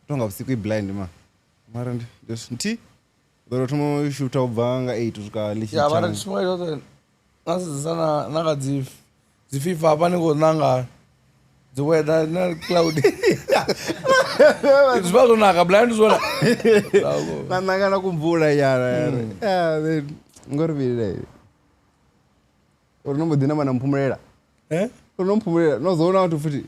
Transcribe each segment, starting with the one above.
tonga usiku blind ma mara nti doro tomo shoota ubvanga 8 kusvika lishi ya vara chimwe chote nasizisana nakadzi dzififa apa ningonanga dziweather na cloud zvazonaka blind zona nanangana kumvura yara ngorivirira unombodina mana mpumurera unompumurera nozoona kuti futi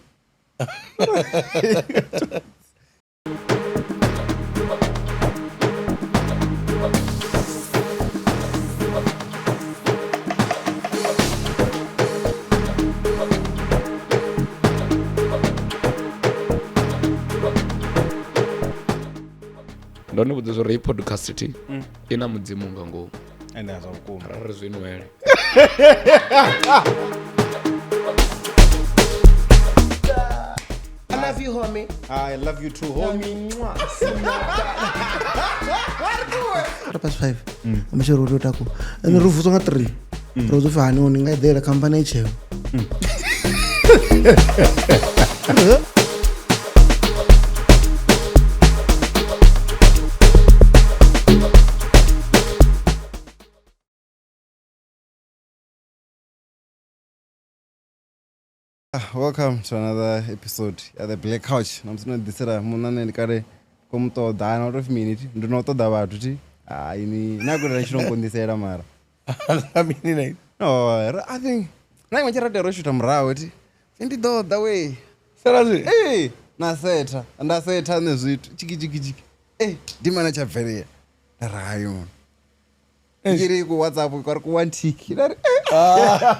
ndone vhudza zwo ri podcast ti ina mudzimu nga ngomu ende azwa vhukuma rari zwinwele I love you, homie. I love you too, homie. Past 5. I'm sure we'll do and the roof was on 3. Rose of Hanon, I did a company chair. Welcome to another episode at the Black Couch. I'm going to say munane ndikare komutodha out of minute ndinotoda vanhu ti ini nakuda chinongondisera mara no I think naimwe charate roshuta murawo ti ndidodha we seriously naseta ndaseta nezvitu chiki ndimana chabvereya rayo ndiri kuwhatsapp kwari kuwantiki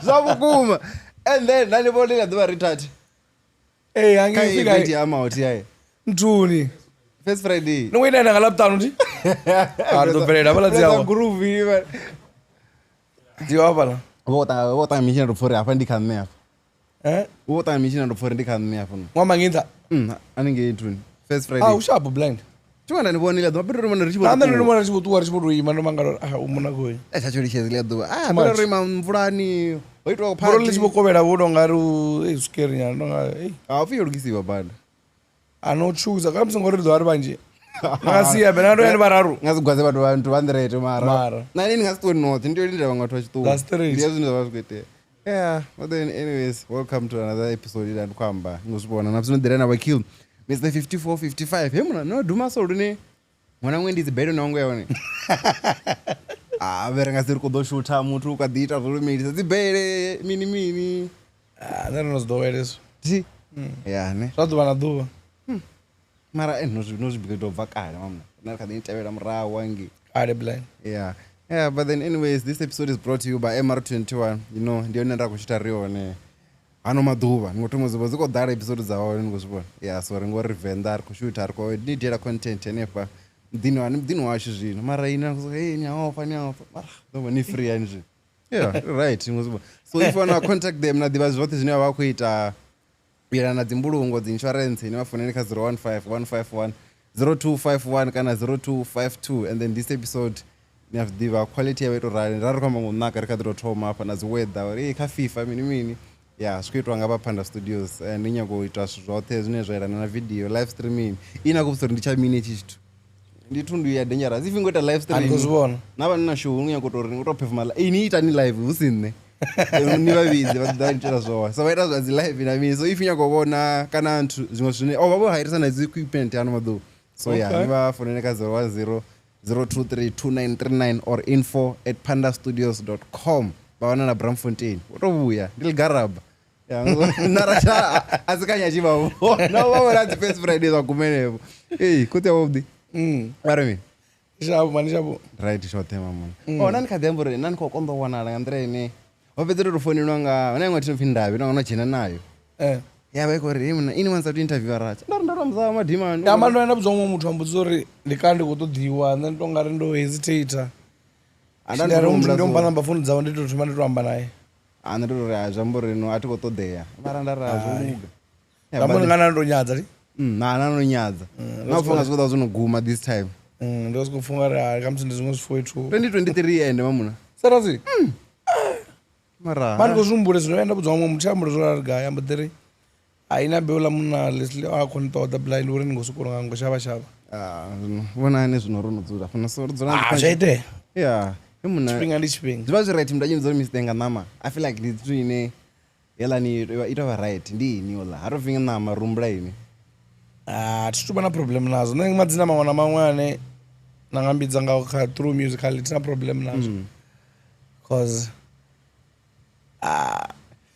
zvavukuma and then nanivolera dhuva ritati angifika amauti yaye ntuni first Friday nokuenda ngaLaptano ti ndobvelela valadziyawa groove ndiwapala votanga michina ndopfore apa ndikhanne apa votanga michina ndopfore ndikhanne apa mwamanginza anenge intuni first Friday ushapo blind chinganda ndibonile dhuva pero rimana richimona richivotuwa richivotoima ndomangaro umuna koi chacho richezile dhuva pero rima mvurani waitwa kuparo lichivokovera vodongari scary nyana ndonga afiyorukisiwa bado anochuza kana musingoridzwa vari vanje ngasiya bena ndoenda vararu ngazigwaze vantu vandirete mara nani ndingasitoni north ndiyolindira vamwe vatu vachituwa ndiye zvinhu zvavazvikuitea yeah but then anyways welcome to another episode ida ndikwamba ngozvibona napsinodhirana vakill Mr 5455 hemuna nodhuma solo ne mwana mwe ndizibhedo nawangu yaone verengasiri kudoshuta mutu ukadhiita zvorumirisa dzibhere mini nerinozidhowereso ti ya ne zvadhuva nadhuva mara nozvibhika tobva kare mamuna narikadinitavera murawo wange kare blind yeah but then anyways this episode is brought to you by MR21 you know ndiyo nenda kuchitariwa ne ano madhuva ngotomoziva zikodhara episode dzavo ngozvibona yeah so ringorivenda ari kushuta ari kwandidira content yenepa mdhini wacho zvino mara ina nyaofa mara ndomba ni free anizvi yeah right ngozvibona so if you want to contact them nadhiva zvote zvine vava kuita kuyerana dzimbulungo dzinsurance ine vafoneneka 015 151 0251 kana 0252 and then this episode niyazvidiva quality yavo itorari rari kwamba ngonaka rikadhirotoma apa naziweather kafifa mini yeah zvikuitwa ngapa Panda Studios ndinyangoitwa zvote zvine zvairana navideo live streaming ina kupisori ndichamine chichitu nditundu ya dangerous if ingoita live streaming andikuzvibona nava nina show unyangotori ngotopefuma iniita ni live usine ni vavidzi vadanichera zvowa so vaita zvazi live inamini so if inyangovona kana antu zvimwe zvine vavohairisana equipment ano madhu so yeah nivafoneneka 010 0232939 or info@pandastudios.com vawana naBramfontein wotovuya ndiligaraba naracha asikanyachivavona vavoradzi first Friday vagumenevo kuti avobdi varimi shabo mani shabo right shotema mwana nanikadhembore nanikokombowanala ngandrene wapedzere rufoni nonga unaimwe tinopindavi nonga unojena nayo yavaikori muna ini wanza to interview racha ndarondaramza madhimani yamandoenda budzwa mumwe muthu ambudzori ndikandi kutodhiwa ndongari ndo hesitator ndomba namba foni dzavo nditotuma nditoamba naye anditori zvamborino atikotodheya varandarazvomuga ndamboningana ndonyadza ti nananonyadza nakufunga zvikuda zvinoguma this time ndosikufunga kamusi ndizvingozvifoitu 2023 ende mamuna seriously mara mandikozvimumbure zvinoenda budzwa mumwe muchambure zvorarigaya ambodhiri haina beula muna leslie akhona tota blind uri ngosukuru nga ngoshava vonani zvino runodzura fana so zvaite yeah imuna chipinga ndi chipinga zviva zviright mndu achinzori mistenga nama I feel like ndithu ine yelani itova right ndiini yola harovinga nama rumbula ini tituba na problem nazo nenge madzina mamwe na mamwe ane nangambidza nga through musical tina problem nazo because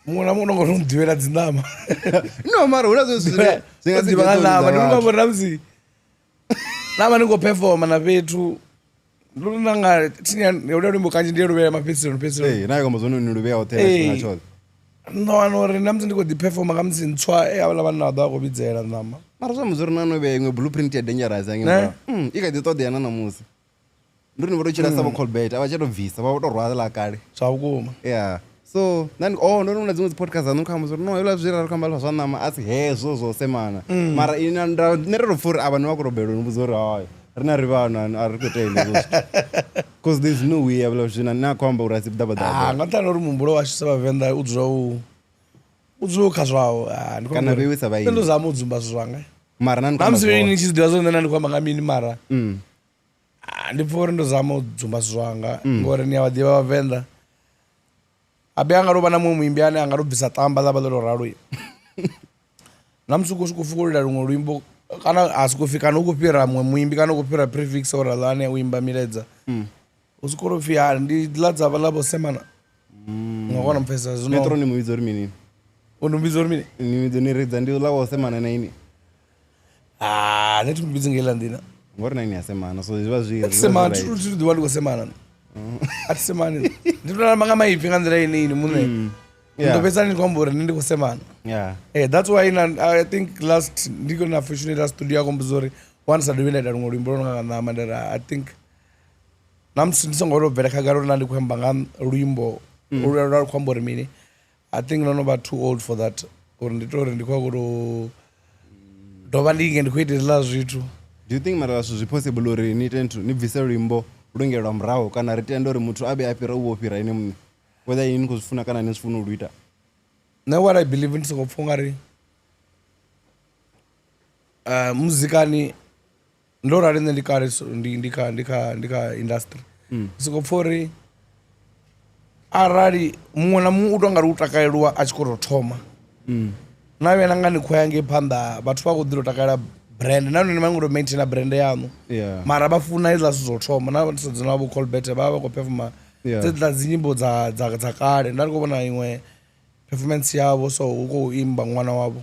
mumwe na mumwe unongonondivera dzinama no mara unazozvingazivanganama ndinongambonera musi nama ningoperforma na petu ndinanga tineoda rwimbo kanji ndiye ruvera mapesironi nayo kamazononiruveya utera ndowanori namusi ndingodhiperforma kamusi ntswa avala vanhu navo vakovidzera nama mara zvamuzori nanoveya imwe blueprint yadangerous yange ikaditode yana namusi ndiri votochira savo colbert avachatobvisa vavotorwala kare zvakukuma yeah so ndorona dzimwe dzipodcast anokamuzori no ila zvira rikambalwa zvanama asi hezvo zvose mana mara nererofuri ava nevakurobero nomuzori hayo rina ri vanhu ari kutoenda because there's no way avula zvina nakwamba urasi dabadaba ngatanori mumbulo washo sevavenda udzoka zvavo kana vewisa vaini ndozama udzumba zvanga mara namusiveni nichiziva zonde nandikwamba ngamini mara ndipfuuri ndozama udzumba zvanga ngori niyavadiva vavenda abe angarova namwe muimbi ane angarobvisa tamba lava lororaro namusi kusikufukurira rumwe rwimbo kana asikufika nokupira mwe muimbi kana kupira prefix ora lane uimba miredza usikorofi ndiladza valavo semana ngakona mupesa zvino metro ni muidzo rimini unumbidzo rimini nidzo niredza ndilawo semana naini neti mumbidzi ngela ndina ngori naini yasemana so zviva semana tiri diwa ndiko semana ati semana nditona manga maipfi nganzira inini mune ndopesa ndikwamburi ndiko semana that's why I think last ndiko na fortunate studio yako mbuzori once adovenda rumwe rwimbo ronanga mandara I think namusi ndisongorobvera kagaro nandikwamba nga rwimbo rwari kwambori mini I think nonova too old for that uri nditori ndikwakuro ndova ndinge ndikuitirira zvithu do you think mara zvipossible uri nibvise rwimbo rungerwa murawo kana ritenda uri muthu abe apira uopira ine mune whether ini kuzvifuna kana nezvifuna uruita what I believe ndisingopfunga ri muzikani ndorari nne ndikare ndika industry ndisingopfuri arari mumwe namumwe utongari utakairwa achikorothoma nave nangani khoyange phanḓa vathu va kuḓirotakalira brand nanone mangoro maintaina brand yanu mara vafuna izila sizothoma navasedzana vavo colbert vava vakoperforma dzedza dzinyimbo dza kale ndari kuvona imwe performance yavo so ukoimba mwana wavo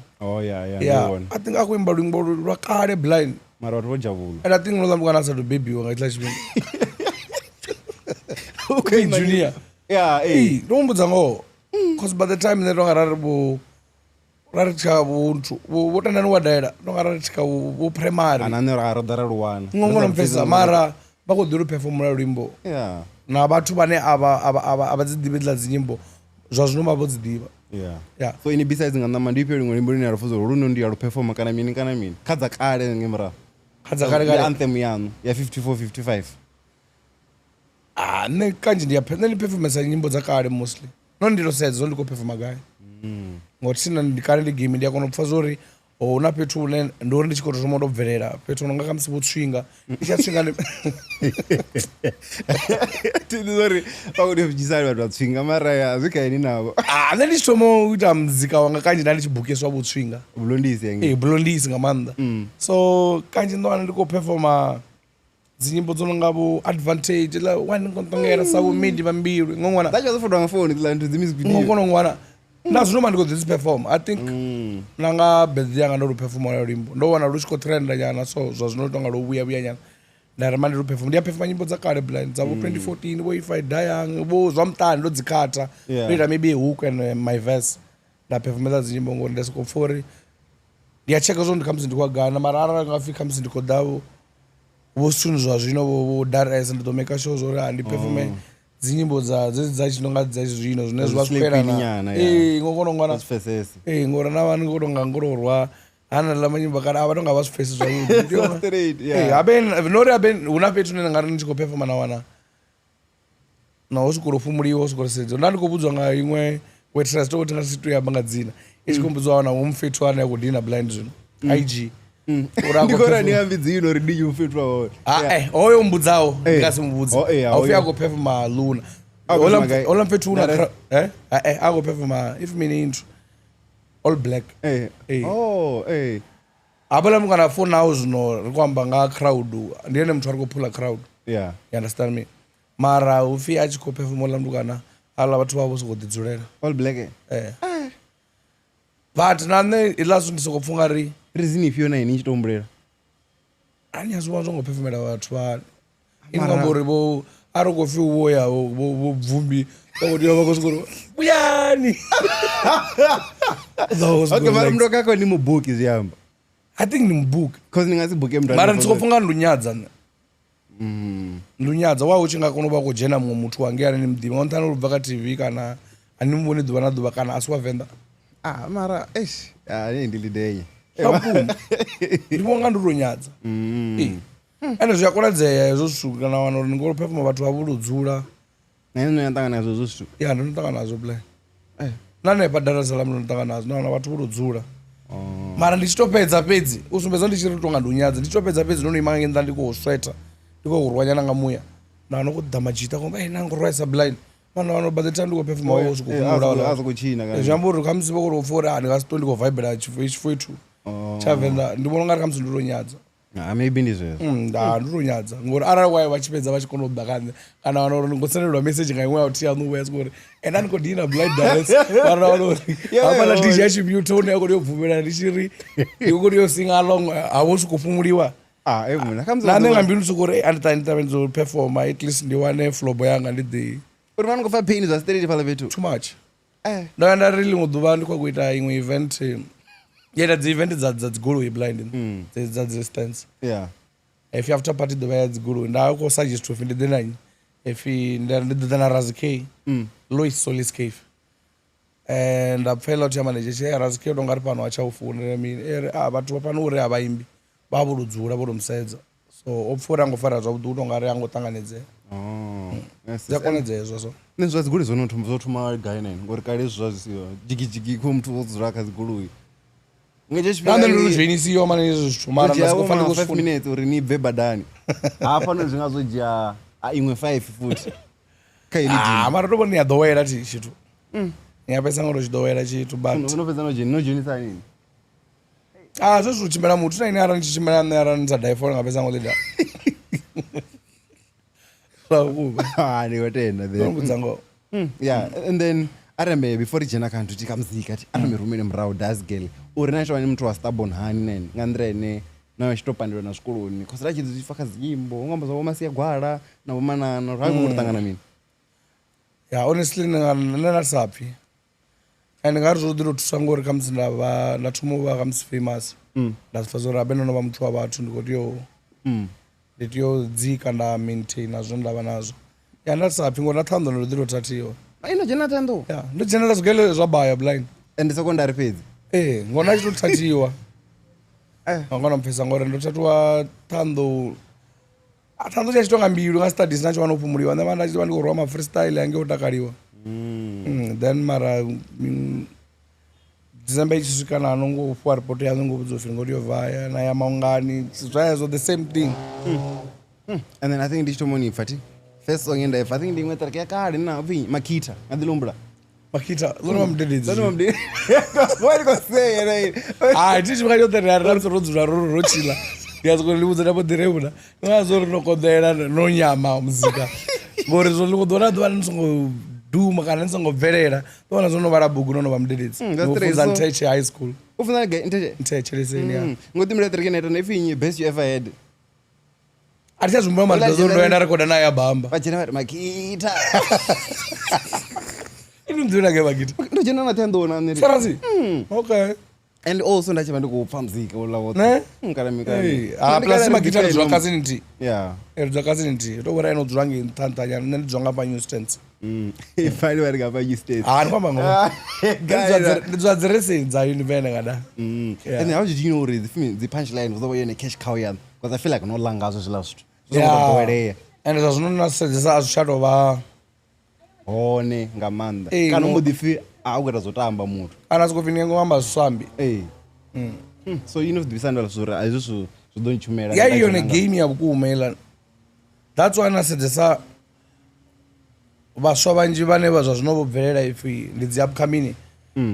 I think akuimba rwimbo rwakale blind mara vathu vojavula and I think nozambukana asatobebiwa ngaitila chipinga junior ndomumbudza ngoho because by the time netonga raritika vuntu votandani wadaira tonga raritika voprimary ngongona mupesa mara vakodhiri performura rwimbo na vathu vane avadzidivi dzila dzinyimbo zvazvinova vodzidiva so ini besides nganama ndipe rimwe rimbo rine rafuzo runo ndiyaroperforma kana mini kadza kale ngemra anthem yanu ya 54-55 ne kanji ndiperformance nyimbo dzakare mostly nondinosedza ndikoperforma gai ngoti sina ndikare ndigimi ndiyakonopfa zori una petu une ndori ndichikoto zvomodobverera petu unonga kamusi votsvinga ichatsvinga tinori pakudevjisari vanhu vatsvinga mara azvikaini navo ne ndichitomoita muzika wanga kanji ndandichibhukiswa votsvinga blondisi ngamanda so kanji ndowana ndikoperforma dzinyimbo dzononga vo advantage waningotongera savo midi vambiri ngongwana dachazofodwa ngafoni ngongwana ndazvinoma ndikodziperform I think nanga birthday yanga ndoruperforma na rwimbo ndowana ruchikotrenda nyana so zvazvinotonga rouya nyana ndarima ndiruperform ndiyaperforma nyimbo dzakare blind dzavo 2014 vo if I die young vo zvamutani ndodzikata ndoita maybe hook and my verse ndaperformesa dzinyimbo ngori ndasikopfori ndiyacheka zvo ndikamusi ndikwagana mara arangafika kamusi ndikodavo vosunu zvazvino vodaris nditomeka sure zori handiperforme dzinyimbo dzachinonga dzazvino zvine zvivaswera ngokonongwana ngora navani kotonga ngororwa hana lamanyimbo kana ava tonga vasifesi zvainori abe una petu nenangari ndichikoperforma nawana nawo sikorofumuliwa sikorosedzo ndandikobudzwa nga imwe waitress tokutinga situyamba ngadzina ichikombidzwa wana womufetu ane yakudhina blind zvino IG ndikora ndingambidzino uri ndinyi mufetwa wawo oyo mbudzawo ndingasimubudzi aufi agopefuma luna ola mfetu una agopefuma if mine intro all black apala mukana phone nawo zvino rikwamba ngacrowd ndiene muthu ari kupula crowd you understand me mara ufi achikopefuma ola mukana ala vatu vavo sokudzidzurera all black but nane ilaso ndisokopfunga ri reason if yona ini chitombrera anyaziwa zvongopefumira vatu vani ingambori vo ari kofi uvoya vobvumbi vakodiwa vakosokoro uyani okay mara mndu kako ni mubook ziyamba I think ni mubook cause ndingasibook mndu mara ndisokopfunga ndunyadza ndunyadza wa uchingakona vakujena mumwe muthu wange ani mudhima wanotana urubva katv kana animuboni dhuva nadhuva kana asi wavhenda mara ndilideye ndivonga nduronyadza ende zviyakonadzeya izvozvo kana vanhu ndingopefuma vatu vavurudzura nandinoyandanga nazvo zvozvo ya ndinotanga nazvo play nane paDar es Salaam ndinotanga nazvo navanhu vatu vurudzura mara ndichitopedza pedzi usumbedza ndichiri kutonga ndunyadza ndichitopedza pedzi ndonoimanga ngenda ndikousweta ndikokurwanya muya nanokudhama chita komba nangorwaisa blind vanhu vanobadzeta ndikopefuma wavo azikuchina zvambori kamusipo kurofora ndikasito ndikovhaibhera chifwetu chavenda ndibona ngari kamusi nduronyadza maybe ndizvezvo nduronyadza ngori arari wai vachipedza vachikonobva kanze kana vanori ndingosenderwa meseji ngaimwe yauti anouya sikori and andingodhina blind dance vanhu vanori hapana dj achimute one yako ndiyobvumira ndichiri ikoko ndiyosinga along havosi kufumuliwa nanengambinisukuri anditanitamenzopefoma at least ndiwane flobo yanga ndidhi uri vanongofa paini zvasitereti pala petu too much ndaenda rili muduva ndikwakuita imwe event yenda dzievent dzadzigoloi blind dzadzirestance if after party duva yadzigoloi ndakosuggest ofi ndidenanyi if ndidana Raz K Lois Solis Cave and ndapfela kuti yamaneje Raz K ndongari pano achaufunira mini vatu vapano uri havaimbi vavurudzura vodomusaidza so opfuura angofara zvakuti utongari angotanganidzea dzakonedzeya izvozvo nezvadzigoloi zvinotuma gai nine ngori kare izvo zvazvisiwa jigijigi komutu wodzura akadzigoloi ndandoruzvenisiwa mana izvo zvithu mara ndasikofanira 5 minutes uri nibve badani hapano zvingazojia imwe 5 futi mara tobo ndiyadhowera ti chithu ndingapesa ngorochidhowera chithu but unopedza nojonisa nini zvozvo chimbera mutu naine ara ndichichimbera neara ndizadhaifona ngapesa ngolida ndiwatenda thenobudzango and then arambe before ijena kantu tikamuzika ti arambe rumene murau dasgirl uri nacho vane mutu wastabon hani nene ngandira ine nawe chitopandirwa nazvikoloni kosi rachidzi chifaka zimbo ungambozavomasiya gwara navomanana rwakungotangana mini honestly ndinanasapi and ndingari zvodiro tusangori kamusi ndatumova kamusi famous ndazifazora abenonova mutu wavatu nditiyodzika ndamaintaina zvo ndava nazvo ndatisapi ngo ndatando nrodiro tatiyo inojena tando ndojenera zvigele zvabaya blind and sekondari pedzi ngona chitotatiwa angona mupesa ngore ndotatiwa tando chachitonga mbiru ngastadisi nacho vanopumuliwa ndavana chiti vandikorwa mafreestyle yange otakariwa then mara December ichisvika nanongopuwa ripoti yanongobudzofi ngoriyovhaya nayamaungani zvayazvo the same thing and then I think ndichitomonifa ti first song endaifa I think ndimwe tariki yakare navi makita ngadilombula makita lona mudededzi tichi vakatotariarirasorodzura roro rochila ndikazokondibudza ndapodireuna nongazori nokonzera nonyama muzika ngori zvondikodona dova ndisongodhuma kana ndisongobverera dovana zonovara bhuku nonova mudededzi nofunza nteche high school ufunza nteche leseni ngotimira tariki naita neifinyi best you ever had atichazvimba madhazondoenda rekoda naye abahamba vachena vari makita inonzvirake makita ndojena natandona sarasi okay and also ndachiva ndikupfa muzika ulavoplasi makita nodzva kaziniti rodzva kaziniti tobora inodzva ngentantanya nendidzvanga panewstance fani vari ngapanyustance ndikwamba ndidzva dziresenza univene kada and how did you know the punchline was over cash cow yan because I feel like nolangazvo zvila zvithu zvogotowereya and zvazvinonasedzesa hazvichatova hone ngamanda kana umbudifi akuita zotamba muthu anasi kuvhinia ngomamba zvisvambi so inozivisa zvori aizvo zvidonichumela yaiyo negame yavukuma ilani that's why anasedzesa vaswa vanji vane zvazvinovobvelela ifi ndidzi upcoming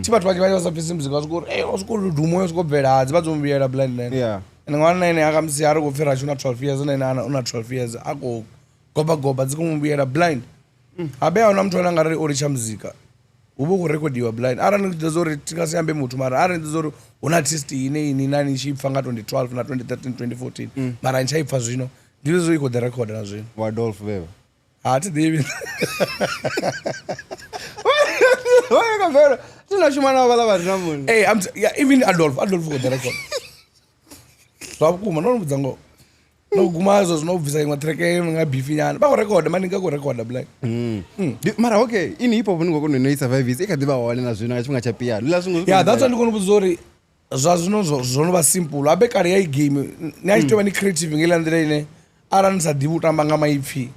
chivatu vanji vane vasapfisi muzika vasikuti vasikuri dhumo yosikobvela hadzi vadzimumbiyera blind line and mwana naine akamusiya ari kupfira achina 12 years naine una 12 years agogoba dzikumumbiyera blind habe auna mtu ananga riri oricha muzika uvo kurekodiwa blind ari ndizori tikasiyambe mutu mara ari ndizori una artisti ini nani ichipfa nga 2012 na 2013 2014 mara nichaipfa zvino ndirizoiko the record nazvino wadolf veva hatidivi wayakamvera tinashumana wavala varina munhu even adolf got the record zvavukuma nonomudza ngo noguma izvo zvinobvisa imwe treke ngabifi nyana pakurekoda maningakurekoda black mara okay ini hip hop ndingokunoinoisa 5 years ikadivawane nazvino achimwa chapiano that's why ndikonobudzori zvazvino zvonova simple abe kare yaigame neachitova necreative ngelandira ine arandisadhivi kutamba ngamaipfi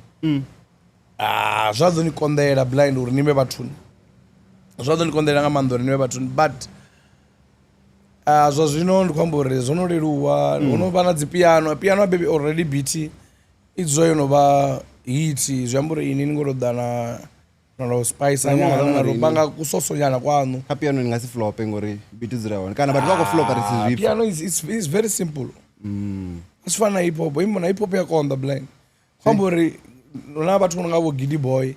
zvazonikondeera blind uri nime vatuni zvazonikondeera ngamando uri nime vatuni but zvazvino ndikwambori zvonoreruwa unova nadzipiano piano abebi already beat idzo inova hit zvambori ini ningorodana nalospice anyana nalobanga kusosonyana kwanu kapiano ningasiflope ngori beat dziraona kana but vakoflopa risizvipi piano is very simple asifana hip hop imbona hip hop yakonda blind kwambori una vatu ngavo Giddy Boy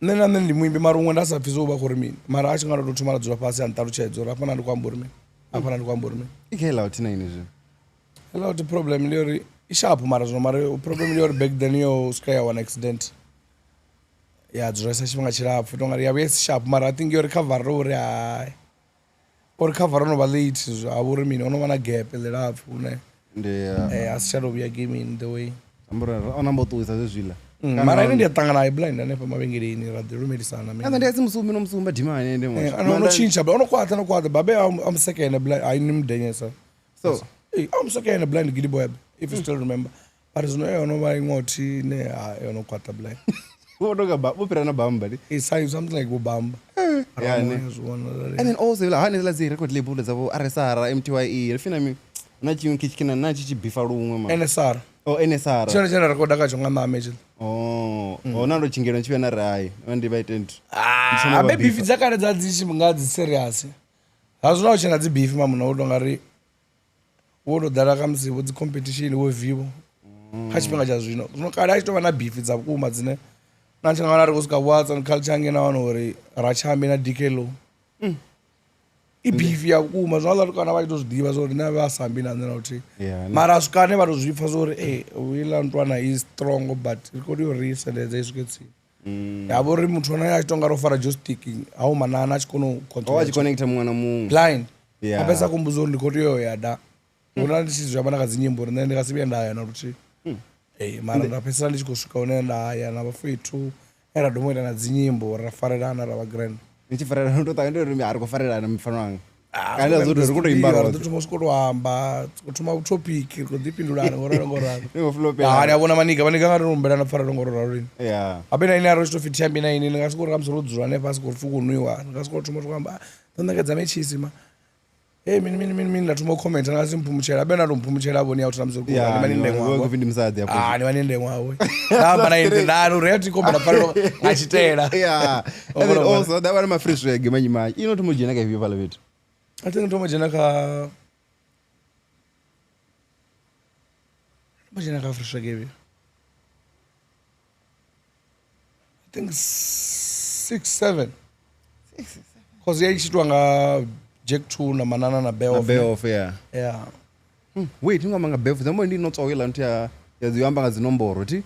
nena ndimuimbi mara umwe ndasapfizoba kuri mini mara achingarototumara dzura pasi antaruchaidzora hapana ndikwamburi mini ikela utina inizvi ela kuti problem ndiyori ishapu mara zvino mara problem ndiyori back then yo skaya one accident yadzura sachivanga chirapfu tongari yavo yesishapu mara I think yori cover rori hai ori cover unova late havuri mini unova na gap lerapfu ne asicharovia game in the way onambotuisa zvezvila mara ine ndiyatanga naye blind anepa mavengeleni radirumedisana ndiyasi musumbi nomusumba dhimani unochinja unokwata babe amusekene blind ainimdenyesa so amusekene blind Giddy Boy if you still remember but zvino unova ingoti ne unokwata blind upira nabamba something like bobamba and then also hanezila zi record label dzavo RSR MTYE rifinami nachiyungu kichikina nachichibifa rumwe NSR NSR chino chena rekoda kacho ngamamechi nandochingeno chive narai vandivaitendi abe beef dzakare dzadzichi ngadzi serious hazvona kuchena dzibeef mamuna utongari wododara kamusivo dzicompetition wevivo kachipinga chazvino zvino kare achitova na beef dzakuma dzine nachangana ari kusvika watsa culture yange navanhu uri rachambe na DKLO ibeef yakuma zvinoza kana vachitozvidiva zori navasambi nanzena kuti mara asvikane vatozvipfa zori wilantwana is strong but rikodiyo risenedza isviketsini yavo ri muthu ona achitonga rofara joystick haumanana achiconnecta mwana munhu blind apesa kumbuzori ndikodiyo yada ona ndichizviamba ndakadzinyimbo rine ndikasivia ndayana kuti mara ndapesera ndichikosvika une ndayana vafetu eradomoita nadzinyimbo rafarerana ravagrand nichifarira ndotakandirimi ari kufarirana mufano wangu kutohamba kutuma topic kudipindulana ngororangorani avona manika ngarirombelana pfara rongororarini apena ini ari chitofitiyambina ini ndingasikuorika musorodzura nepasi kurifukunwiwa ndingasikuotuma tokwamba tandakedza mechisima mini ndatuma comment ndingasimphumuchera apena ndompumuchera avoni yauti namusorikuanivanendemwavo ndahamba nainde ndano reti kombera pfara achiteera also davana mafresh rege manyimanyi inotomujena kaivio pala vetu I think tomujena ka fresh rege I think 6-7 because yaichitwa nga Jack 2 na Manana na Beoff wait ingamanga Beoff zambo ndinotswawela nti yaziyoamba ngazinomboro ti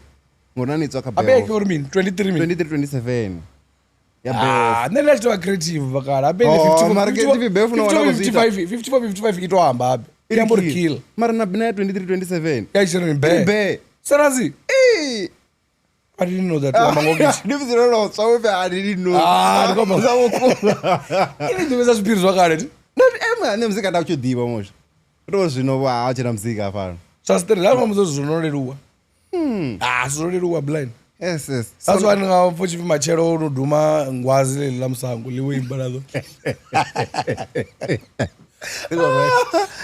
ngonanitswa ka Beoff abeke uri mini 23-27 nene achitova creative vakara abene 54-55 itohamba abe iyambori kill mara nabina 23-27 yaichero be serasi I didn't know that. I didn't know. Ini ndiveza zvipiri zvakareti. Nemuzika ndachodhiva mosha. Ndozvinova achina muzika afano. Zvasitere ndava muzozvi zvinoreruwa. Zvinoreruwa blind. Yes. That's why ndingafuthi machero unodhuma ngwazi leli lamusango liwimba lazo.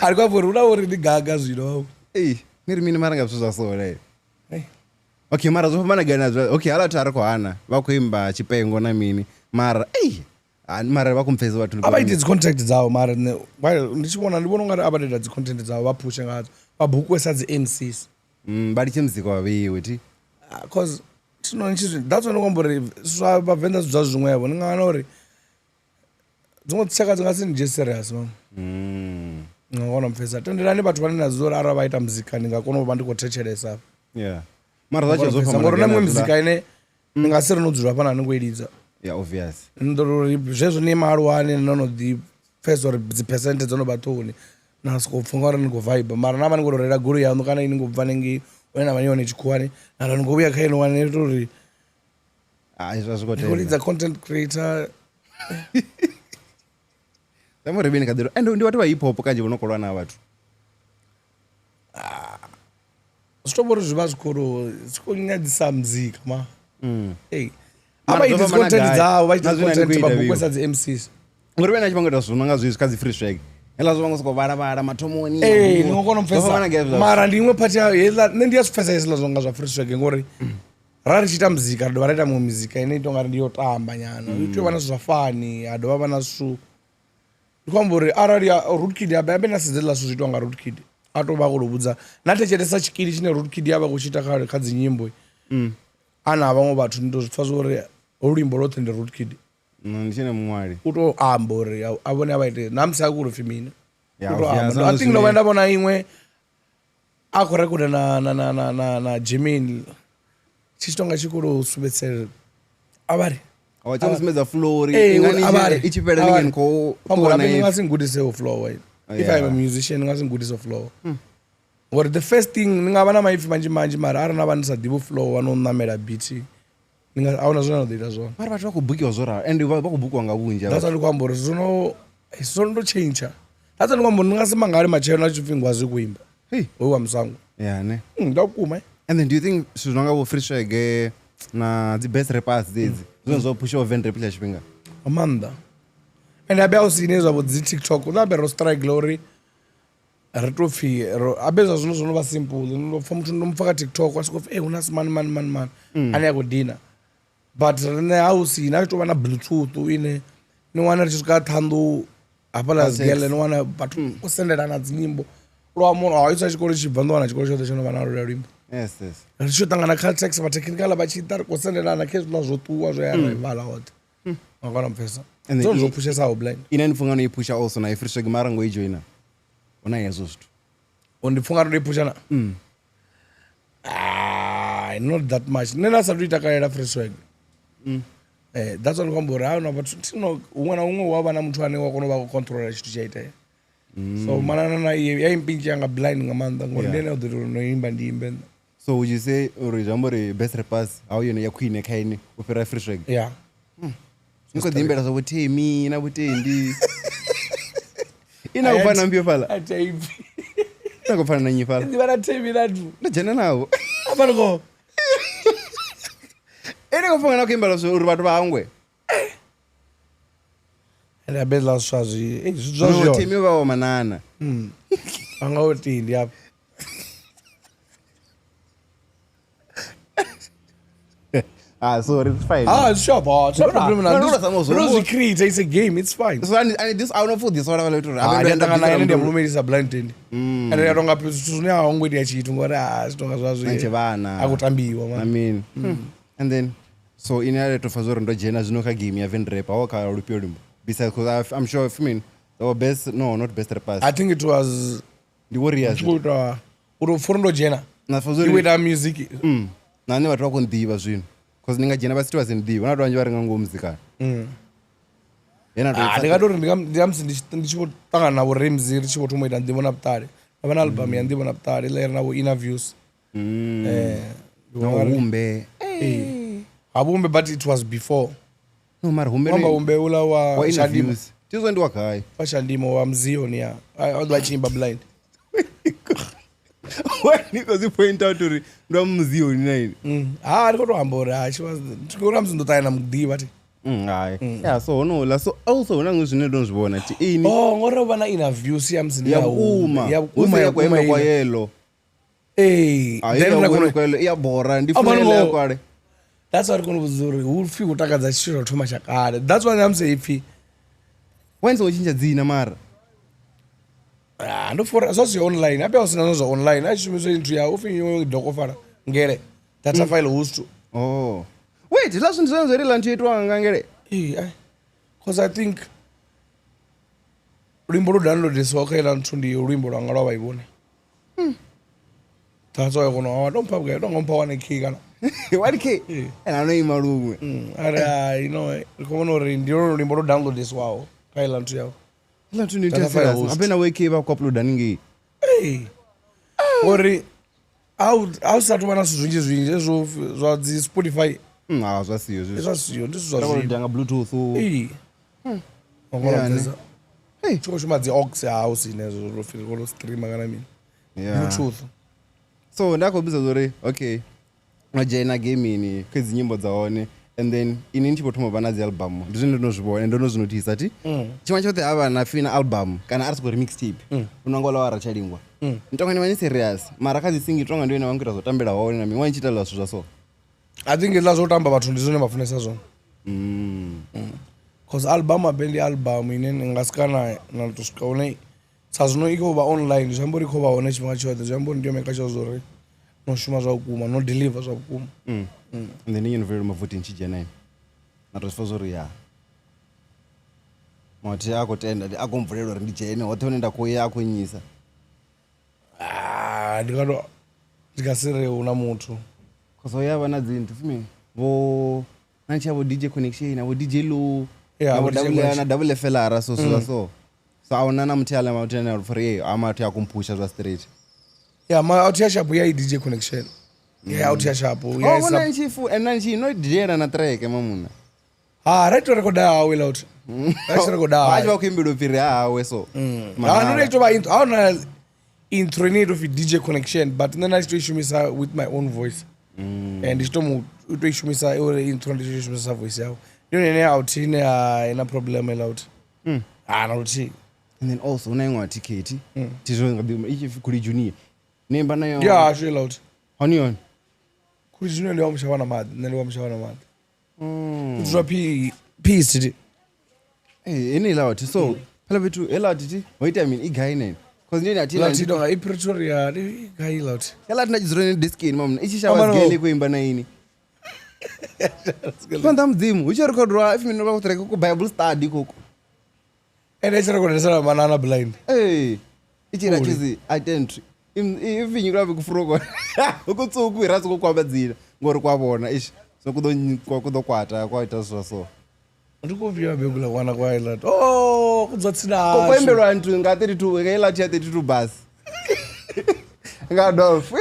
Ari kwavuri uda uri ndigaga zvino. Hey, miri mara ngapsuzwa so right. Hey. Okay, mara zofana gana zwa. Okay, ala tari ko hana. Vakuimba chipengo na mini. Mara, mara vakumfeza watu. Abaita dzi contact dzawo mara ndichibona ngati abaita dzi content dzawo vapushe ngadzo. Vabhuku esadzi MCs. Bari chimziko waviwe ti. Cause that's when ngombori swa vavenda zwa zvimwevo ndingana uri dzimwe tsaka dzingasini serious man. Ngona mfesa tenderani bathu vane nazora ara vaita muzika ndingakona kuva ndikotecheresa. Yeah. Mara zacho zofamba. Ngorona mwe muzika ine ndingasiri nodzura pana ndingoididza. Yeah, obvious. Ndori zvezvo ne maruwane nono the first or the percentage zono batoni nasikopfunga uri ngovibe mara nama ngororera guru yangu kana ini ngobva nengi wena vanione chikuwane nara ngobuya kaino wane tori izvazvikote. Ngorida content creator. Tamore bini kadiro. Endo ndi watu wa hip hop kanje unokolwa na watu. Stobori zviva zvikuru zvikonyadzisa muzika ma. Hey. Abaita content dzawo vaita content babhukwesa dzi MCs. Ngori wena chipangota zvino ngazvizvi kazi free swag. Ela zvongo sokobara matomoni. Ndingokona mfesa. Mara ndimwe pati yela ndiyasifesa isla zvonga zva free swag ngori rari chita muzika ndo varaita mu muzika ine itonga ndiyo tamba nyana. Ito vana zvafani ado vana shu. Ndikwambori arari Rootkid ababe nasidzela shu zvitonga Rootkid. Atoba kulobudza natechetesa chikili chine Rootkid yaba kuchita kadzi nyimbo. Ana vamwe vathu ndozvipfa zvori ulimbo rothe ndi Rootkid. Ndichine mumwari. Uto ambori avone avaite namsi akurufi mina. Yeah, I think ndovenda bona imwe akurekoda na Jimin. Chichitonga chikuru subetsere. Avari. Awachamusimedza flori. Ingani ichipera lingeni ko. Pambora mimi ngasingudise flow wait. If I'm a musician ngasingudise flow. Or the first thing ningava na maifi manji mara arina vanhu sadibu flow vanonamera beat. Auna zvona ndoita zvona. Mara vatu vakubhukiwa zvorara and vakubhukiwa ngavunja. That's what kwambori zvono change. That's what kwambori ndingasimanga ari machero achipfingwa zvikuimba. Hey, wewa musango. Yeah, ne. Ndakuma. And then do you think zvonanga vo free swag na the best rappers dzedzi zvinozvo push over vendor pila chipinga? Amanda. And abe ausine zvavo dzi TikTok unabe ro strike glory. Retofi abeza zvinhu va simple ndinofamba kuti ndomufaka TikTok wasikofa una man ani yakodina but ne house inatova na bluetooth ine niwana richisvika thando apala zigele niwana but kusenderana dzinyimbo lwa munhu haisa chikoro chibva ndowana chikoro chote chinova naro rwimbo. Yes. Richotangana caltex vatechnical vachita kusenderana kezvila zvotuwa zvayavala wote wakana mupesa zvopushesa blind ine ndifunga noipusha also na free swag mara ngoijoina ona yezo zvito undifunga ndoipushana not that much nenasatuita kaera free swag. That's what kwambori hauna but umwe na umwe wava na muthu ane wakonova kucontrola chitu chaita so manana yaimpinji yanga blind ngamanda ngori ndene noimba ndiimbe. So would you say uri zvambori best rappers how you know yakuine kaini kupera free swag? Yeah. Nikodzimbera zvavotemi na vutendi ina kufana mbio pala ataipi ina kufana na nyi pala ndivana temi natu ndajana nawo apaniko ina kufana na kuimbala uri vatu vangwe ende abedla swazi no temi vavo manana angaotindi apa sorry, it's fine. Sure, but it's no problem. No, create, it's a game, it's fine. So and this I don't know this whatever later. I don't is a blind thing. And I don't have to now on with the cheat ngora asitonga zvazvo. Akutambiwa man. I mean. And then so in order to fazora ndo jena zvinoka game ya vend rap awaka rupio limbo. Besides because I'm sure our best not best rappers. I think it was the Warriors. Uro fundo jena. Na fazora with our music. Na ne vatu vakondiva zvinhu. Because ninga jena basi twazindiwa nato vanje vari ngango muzikana. Ndingadori ndichipotangana navo Remzi richipotomoita ndivona putare avana album yandivona putare ilairi navo interviews Humbe Humbe but it was before no mara Humbe ula wa Shandimo tizo ndi wakai wa Shandimo wa Mzion ya vachimba blind wanikozipoint out uri ndomuzioni naini ndikotohamba uri ndikoramzi ndotaina mudiva ti hayi ya so unola so also unangu zvine ndonozviona ti ini ngorero vana interview yauma yakuema kwayelo kwayelo iyabhora ndifunele kwale that's why rikonobuzuri ufi kutakadza chiro choma chakare that's why I'm saying ifi wenza uchinja dzina mara ndofora zvazvi online apya usina nozva online aishumiswa inthu yawo ufi dokofara ngere data file ustu wait la zvinhu zvanozorila ntoitwa ngangere because I think rwimbo rudownloadiswa kaila nthu ndi rwimbo rwanga rwavaivone that's why kono adompa 1k kana 1k anoima rumwe ari rikoona uri ndiro rwimbo rudownloadiswawo kaila nthu yawo ila nthu ndinoita apena weke vakuuploada ningei uri ausati vana zvinhu zvinji ezvo zvadzispotify zvasiyo zvasiyo ndizvo zvazvidanga bluetooth ongoraeza chiko choma dzi-aux hausine zvorofirikono-streama kana mini bluetooth so ndakobvisa zori okay unojaina gamini kwedzi nyimbo dzaone and then ini ndichipotoma nadzi album ndizvine ndinozvivona ndonozvinotisa ti chimwe chothe ava nafina album kana ari sikori mixtape unongolawara chalingwa ntonga ndivani serious mara akadzisingi tonga ndoina vanguita zotambira waone nami wanichitalira zvo zvaso I think ila zvotamba vathu ndizvo nemafunesa zvona because album abendi album inene ngasikana natosvika une sazvino ikova online zvambori kova one chimwe chodhe zvambori ndiyo mekacho zori noshuma zvakukuma nodeliver zvakukuma and then inyunovheri mavuti nchija 9 natosifa zori ya mati akotenda akomvurerwa ri ndijene wate unoenda kuya akunyisa ndikasirire una muthu kozoyava nadzinthu fimini vo nanchavo DJ Connection avo DJ Low na double FLR so aona namuthiala mawutena rufari amati akumpusha zva straight auti yashapu yai DJ Connection auti yashapu nanchifu and nanchi inodijera na track mamuna raitorekoda hawe lauti achiva kuimbidwa piri hawe so aona intro inoitofi DJ Connection but then achitoishumisa with my own voice and ichitoishumisa ore intro ndichitoishumisa voice yavo ndionene auti ina problem elauti nauti and then also unaimwe watiketi tizongabi kuri junior nemba nayo asho elauti honioni kuri junior ndiwamushavana madhi ndiwamushavana madhi kutirwa peace titi ine lauti so phala petu elauti ti waita mini igai nene tonga ipretoria igai lauti yala tinachizoro nediskini mamuna ichishawazigele kuimba naini kwanza mdzimu uchirekodwa ifiminovakutireka kubible study koko ende ichirekodesana manana blind ichirachizi identity ifinyikuravi kufuroko ukutsuku irasi kukwambadzira ngori kwavona ishi sokudokwata kwaita zvaso ndikuvia bebula kwana kwailati kudzatsina kokwembelwa antu nga32 ikailati ya 32 basi ngadolf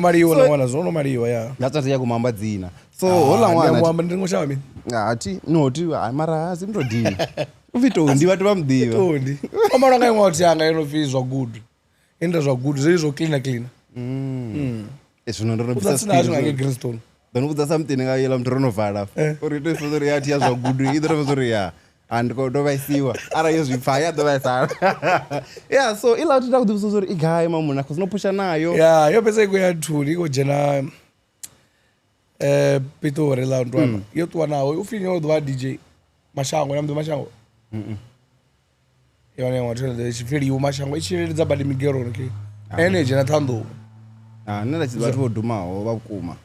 mariwa lamwana zonomariwa ya ngatsati yakumamba dzina so holamwana ndingoshava mini ati noti mara asi mtodini uvitondi vati vamudiva tondi omara nga imwe kuti yanga inofi zvagood enda zvagood zveizvoklina klina zvinoudzatsinaazvingange greenstone ndanokudza something ngayela mntu ronovhala uritoisozori yati yazvagudu idorofozori ya andikodovaisiwa ara yezvipfaya dovaisara ya so ila kuti ndakuti kusozori igaye mamuna kuzinopusha nayo ya yopesa ikoya tuli ikojena pitore la ntwana yotuwa nawo ufinye odwa DJ mashango namdu mashango yone watele chifiri yu mashango ichiredza badi migero nke ene jena thando nendachidza vati vodumawo vakuma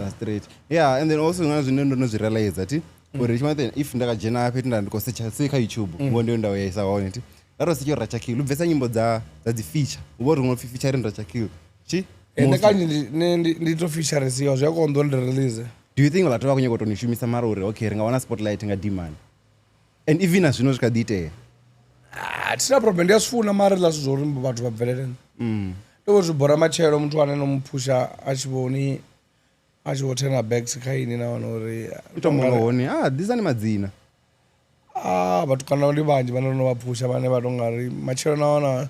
straight yeah and then also ngana zvine ndonozvirealiza ti uri chimathen if ndakajena api ndandikosecha seka YouTube ngondiyo ndau yaisawaone ti ndatosecha Rachakil ubvesa nyimbo dzadzifeature uboti unofeature Rachakil chi ndakanje nditofeaturesiwa zvakondo ndirelease do you think vatu vakunyekotondishumisa marori okay ringawana spotlight ngademand and even azvino zvikaditeya hatina problem ndiyasifuna mari lasizvori vatu vabveleleni ndokuzvibhora machero muthu anonomupusha achivoni achivotena bags kaini navanori utomongooni dzisani madzina vatu kana ndi vanji vanonovapusha vane vatongari machero nawana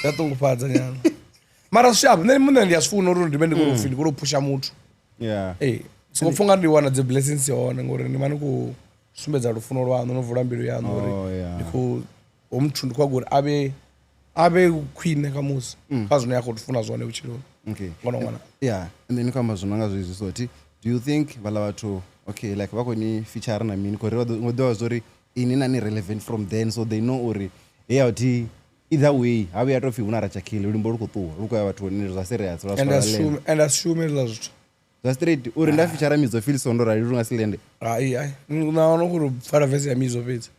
yatongofadza nyana mara sharp nne munhu ndiyazifuna uri ndive ndikurofini kuropusha mutu sikofunga ndiwana dze blessings yone ngori ndima ndikusumbedza rufuno rwanu novhura mbiru yanu uri omuthu ndikwagori ave queen kamusi kazvino yakotifuna zvone uchironi ngona and then kamba zvino anga zvezvisoti do you think vala vatu okay like vakoni feature na mini kore ngodewa zori ini nani relevant from then so they know uri hey ati either way have yatofi una rachakile ulimbo rukutuwa rukuya vatu ni za serious and assume lazito za straight uri nda feature mizo feel sondo rali runga silende ai naona kuri fara vese ya mizo pete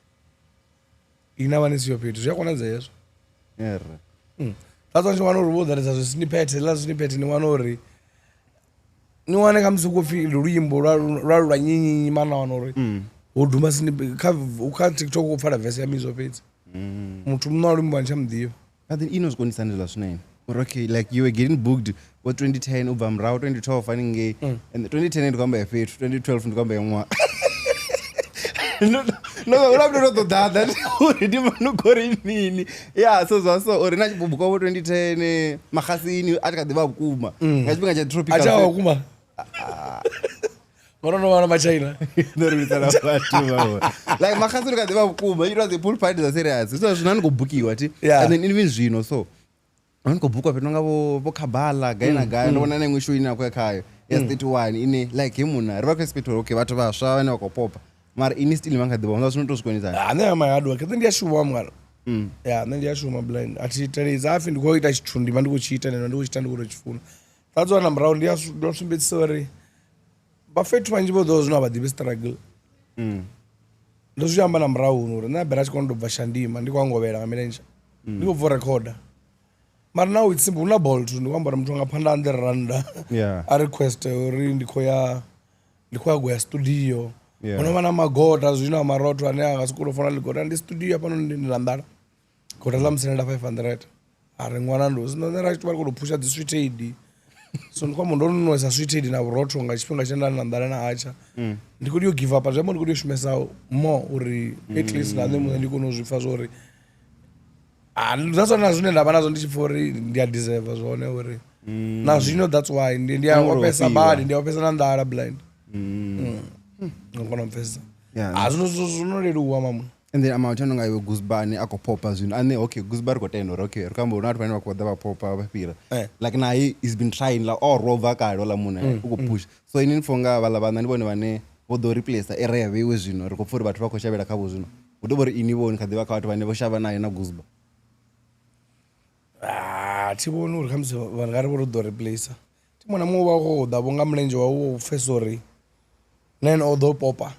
ina vanisiyo pete zvakona zezo that's why one of that is a snippet last snippet ni one ori ni one kamsuko fi ruimbo ra nyinyi mana one ori oduma snippet ka TikTok ufara verse ya mizo pete muthu mna uri mbanja mdiyo but then inos kondisandela swinene okay like you were getting booked for 2010 ubva mrao 2012 faninge and 2010 ndikamba yafetu 2012 ndikamba yamwa no ulabudododada uri ndimanukori nini so uri nachibubuka vo 2010 mahasini atikadiva kuma ngachipinga cha tropical achawa kuma ngononovana machina like mahasini kadiva kuma it was a pool party za serious so zvinanikobukiwa ti and then even zvino so anokobhukwa petinonga vokabhala gai nagai ndoona neimwe show inako yakayo yes31 ine like hemunhu ari vakuespectora okay vatu vasva vane vakopopa mara ini still mangadhiva unza zvinotosvikoniza ane mayadwa kete ndiyashuma mwana ne ndiyashuma blind atitaridza afi ndikoita chichundi mandikuchiita neno ndikuchiita ndikutochifuna that's why number round ndosumbetisori bafetu vanjivo dho zvino havadivi struggle ndozviyamba number round uri nabera chikondobva shandima ndikwangovera mamirenja ndikubva recorda mara now it's simple una bolt ndikwambara muthu angapanda anderanda a request uri ndikoya goya studio unova namagota zvino amaroto ane akasikundofona ligota ndi studio pano ndindirandara gota lamusenenda 500 ari mwana ndosinonera chiti vari kundopusha dzisweet aid so ndikwamba ndononoisa sweet aid naroto ngachipinga chendanandara naacha ndikudiyo give up zvamo ndikudiyo shumesa more uri at least nane mune ndikunozvifa zvori zvasona zvine ndava nazvo ndichifori ndiyadeserva zvone uri nazvino that's why ndiyawapesa badi ndiyawapesa nandara blind ngona mfesa zvinoreruwa mamwe and then amautano iwe Guzba ane akopopa zvinhu ane okay Guzba rikotendora okay rikamboona kuti pane vakoda vapopa vapira like naye he's been trying like rova kare ola munhu ukupush so inini fonga vala vanhu andivone vane vodoreplace area veiwe zvino rikopfuri vatu vakoshavira kavo zvino kutobori ini voni kadhiva kavati vane voshava naye naGuzba tivoni uri kamzi vanhu vari vorodoreplacer timona mumwe vakoda vonga mulenje wavo ufesori then odopopa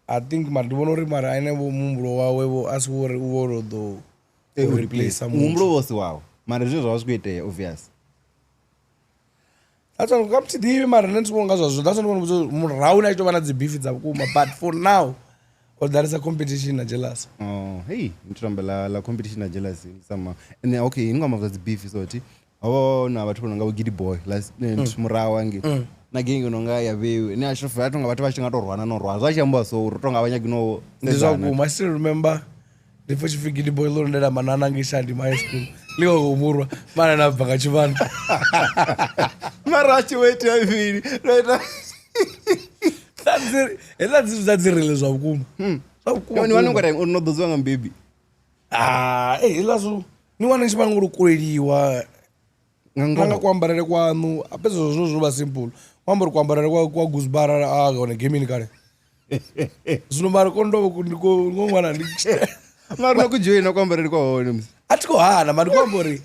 I think mandivona uri mari aine mumbulo wawevo asi uvorodo replace mumbulo wose wavo mari zvinhu zvavasikuiteya obvious akamutidivi mari nendivonga zvazvo dasondiona murauni achitova nadzibeefi dzakuma but for now there is a competition najealous hey nditoramba la competition najealous sama and then okay ingamba zvadzibeefi soti avona vatu vanonga vogidi boy murawa wange nagengi unonga yavewe neashofu vatonga vatu vachingatorwana norwana zvachiyamba so rotonga vanyagino ndizvakuma I still remember ndifo chifigidi boy lorondera manana angishandi mahigh school liwakomurwa mana nabva kachivana mara achiweti aviri hela dziri dzadzirele zvakuma ni vanongwara unododziwa nga mbebi helazo ni wana nchivanonga uri kureriwa nanga kuambarire kwanu apedza zvino zvinova simple wambori kuambarire kwaguzbara akaone gamini kare zvino mari kondomwana mari nokujoina kuambarire kwahone atiko hana mari kwambori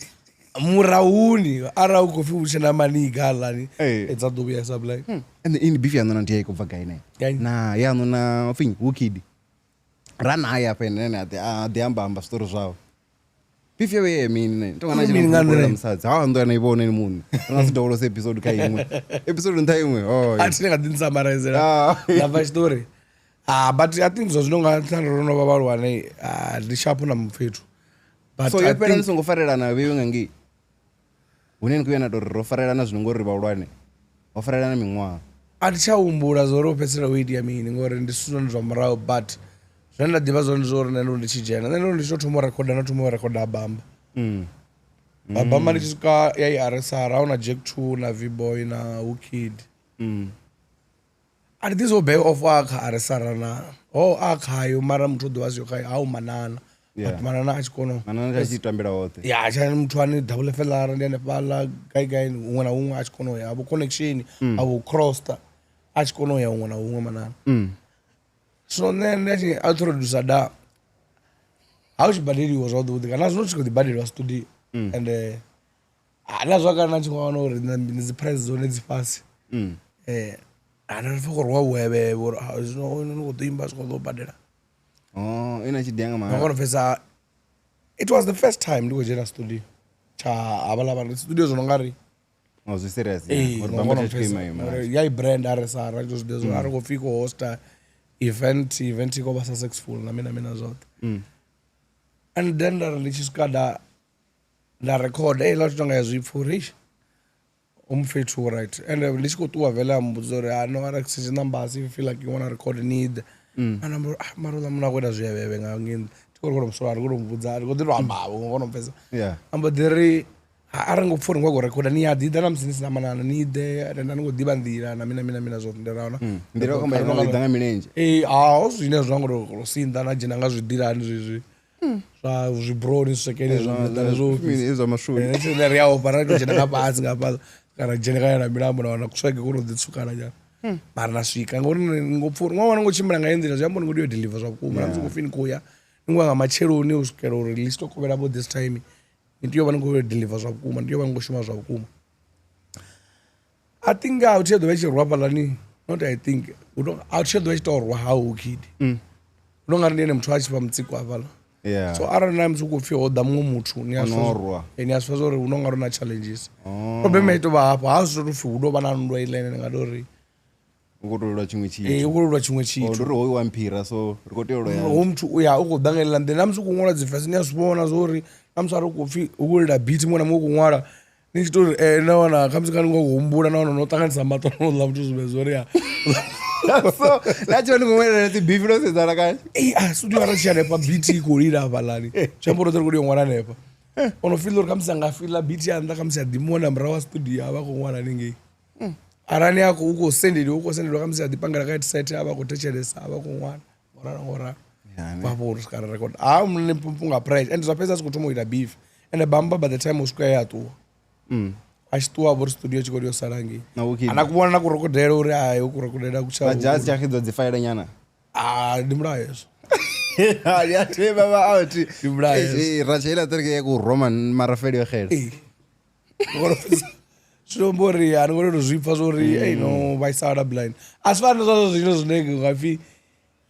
murauni araukofi uchena maniga alani edzadobuya supply and in beef yanona ndiye kubva gaine na yanona thing wukidi rana aya penene ati amba story zvavo beef yewe mini ntongana chino msadzi ndo anaibona ni munhu angasidolo se episode ka imwe episode ntaimwe atinga dinsummarize na story but I think zvinonga tsandono vavarwane ndishapu na mufetu but so yepera nisongofarelana vewe ngangi uneni kuyena rofarelana zvinongori vaulwane wafarelana mimwa atichaumbura zoro pesera weidi ya mini ngori ndisuna ndwa murao but Zvenda ḓivha zwone zwori nṋe ndo ndi tshi dzhena nṋe ndo ndi tshi thoma recorda na thoma recorda bamba bamba ndi tshi swika ya iRSR a una Jack 2 na V-Boy na Wookid ari this will back off akha RSR na akhayo mara muthu ḓivha zwo khayo au manana but manana a tshi kono manana tshi tambela hoṱhe ya tsha muthu ane double FLR ndi hanefhaḽa gai huṅwe na huṅwe a tshi kono ya abo connection abo crossed a tshi kono ya huṅwe na huṅwe manana so nṋe ndi tshi introduce da a tshi badeliwa zwavhuḓi kana zwino tshi khou ḓi badeliwa studio and na zwa kana tshi wana uri dzi price dzone dzi fhasi ana ri foko rwa webe uri zwino no go ḓo imba zwi khou ḓo badela ina tshi dianga ma ngono pfesa it was the first time ndi khou dzhena studio cha avala vha studio zwo nga ri zwi serious uri bamba tshi ya I brand RSR just bezo ari go fika hosta event ko ba successful na mina zwoṱhe and then ndi tshi swika da record la tonga ya zwipfurish umfethu right and ndi tshi khou ṱuwa vele a mbudza uri no access numbers if you feel like you want to record need ana marola muna kwenda zweveve nga ngini tikoro msora ari mbudza ari kodwa ambavo ngono mpesa amba deri ari ngopfuri ngwa go record ni ya dida na msini sina manana ni de na ngo diba ndira na mina zwo ndiraona ndira ko mba ngo danga milenje zwine zwa ngo sinda na jina nga zwidirani zwizwi zwa zwibroni swekele zwa mashuli ne ri yawo para to jena ngaphansi ngapha kana jena kana milambo na kusweke kuno dzitsukana jana mara na swika ngori ngopfuri ngwana ngochimbira nga endela zvyambo ngodi yo deliver zwa kuma namzi kufini kuya ngwa nga macheloni usikela uri list okuvela about this time ndiyo vha ngo deliver zwa kuma ndiyo vha ngo shuma zwa kuma I think out here the way you rap lani not I think out here the way you rap how kid unonga ndine muthu a tshi pa mutsiko avala so arali na muthu ku pfi ho da muṅwe muthu ni asfa zori unonga rona challenges problem ito vha hafha ha zwo pfi hu do vha na ndo ile nga dori ukululwa chimwe tshithu ukululwa chimwe tshithu uri hoyi wa mphira so ri khou tea u ya muthu uya u khou ḓangelela nḓe na musi ku ṅwala dzi verse ni a zwivhona zori na musi ari ku pfi ukulula beat mwe na mwe ku ṅwala ni tshi tori na wana kha musi kana ngo humbula na wana no ṱanganisa matono la muthu zwi zori ya so na tshone ngomela dzi beef lo sedzana kanje studio ara tshia nepa beat ko lila balani chambo ro tori ṅwala nepa ono feel uri kha musi anga feel beat ya nda kha musi a dimona mra wa studio aba ko ṅwala ningi arani yako uko sendeliwa kha musi a dipangela ka set aba ko tetshelesa aba ko ṅwala ngora babo ri ska record mne mpunga price and zwapesa sikho thoma ita beef and bamba by the time usika ya tu ashituwa bor studio chiko dio sarangi ana kubona na kurekodela uri hayi ukurekodela kuchava just yakhidzo dzi file nyana ndi mulayeso ya theba ba out ndi mulayeso rachela terke ku Roman marafeli yo khela Shombori ani ngoro zwipfa zori no vaisala blind asifana zwo zwino zwinenge ngafi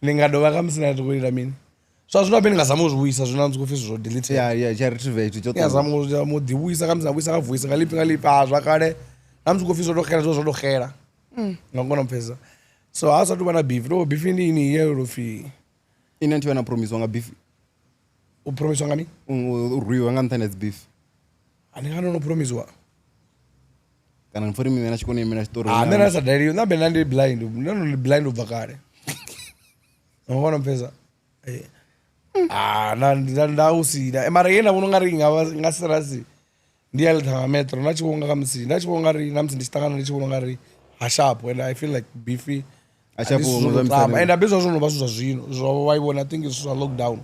ningadova kamsina tikuita mini so zvino peni ngazama uzvuyisa zvino anzi kufisa zvo delete cha retrieve icho ngazama mudivuyisa kamsina vuyisa kavuyisa ngalipi zvakale namzi kufisa zvotokhera zvo zvotokhera ngangona mpesa so asati vana beef no beef ndini ye rofi ine nti vana promise wanga beef upromise wanga mi urwiwa nga internet beef ani kana no promise wa kana mfori mimi na chikoni mimi na story mena sa dali na bena ndi blind no blind ubvakare ngona mpesa na ndausida mara yena unonga ri nga serasi ndiya thanga metro na chivonga kamsi na chivonga ri namsi ndistangana na chivonga ri hashapo and I feel like beefy hashapo and abezo zvo no basu zwa zvino zvo waibona I think it's a lockdown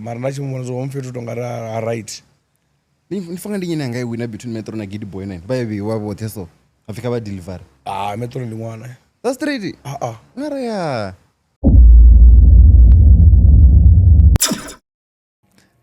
mara na chivonga zvo mfeto tonga ra right nifanga ndinyina ngai wina between Metro na Giddy Boy 9 baby wabo teso afika ba deliver Metro ndi mwana that's straight ngara ya.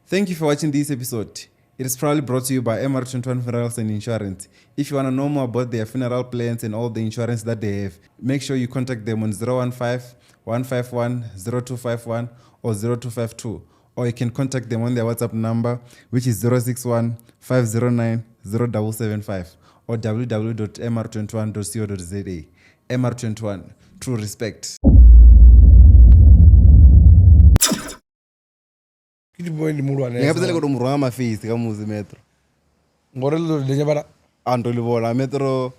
Thank you for watching this episode. It is proudly brought to you by MR21 Funerals and Insurance. If you want to know more about their funeral plans and all the insurance that they have, make sure you contact them on 015-151-0251 or 0252. Or you can contact them on their WhatsApp number, which is 061-509-0775 or www.mr21.co.za. MR21, true respect. Giddy Boy ndi mulwa nesa ngapezele kuti murwa mafisi kamuzi Metro ngorelo lenyabara andolivola Metro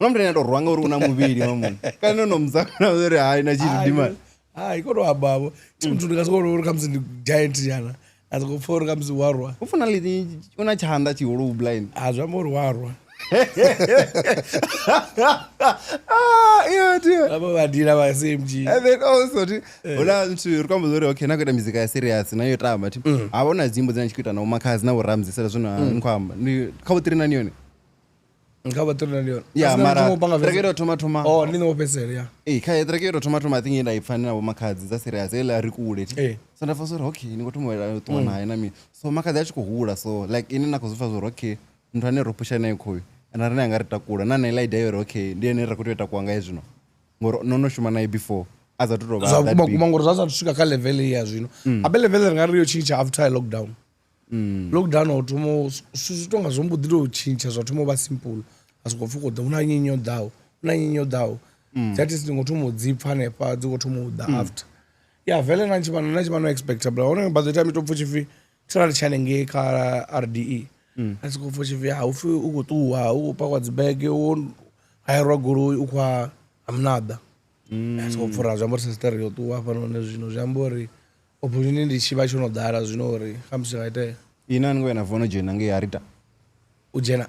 nomndene ndo rwanga uri una muvili mamuni kana nomzakana uri hayi na chiri dima hayi kodwa babo mntu ndikasokolo kamzi giant yana azikufora kamzi warwa ufuna leti una chanda chihulu blind azvambori warwa yeah dear abo vadira va SMG and then also una ntu rikambo zori okay nakuita muzika ya serious nayo tamba ti avona dzimbo dzina chikuita na umakazi na uramzi sera zvino nkwamba ni kabutirina nione ngavatirina ndiona yeah mara trekero toma oh ndino pesere ya kai trekero toma I think enda ifanira umakadzi za serious ela ari kule ti so ndafa zori okay ningotomwera tona naye nami so makadzi achikuhula so like ini nakuzofa zori okay muntu ane ropusha naye koyo ana rina yanga ritakura nana ila idea yori okay ndiye nera kuti itakuanga izvino ngoro nonoshuma naye before azatotova zakuma ngoro zasatusvika kalevel iya zvino abe level ringa riyo chinja after lockdown lockdown otomo sutonga zombudiro chinja zvatomova simple asikofukoda unanyinyo dao that is ngotomo dzipfa nepa dzikotomo da after yeah vele nachimano expectable ona by the time itopfuchifi tsara chanenge ka RDE asikofuchifi haufi ukotuwa upakwa dzibege hairwa guru ukwa amnada asikofura zvambori stereo tuwa pano nezvino zvambori opportunity chiva chinodara zvinori kamsikaite ina ngoena vono jena nge yarita ujena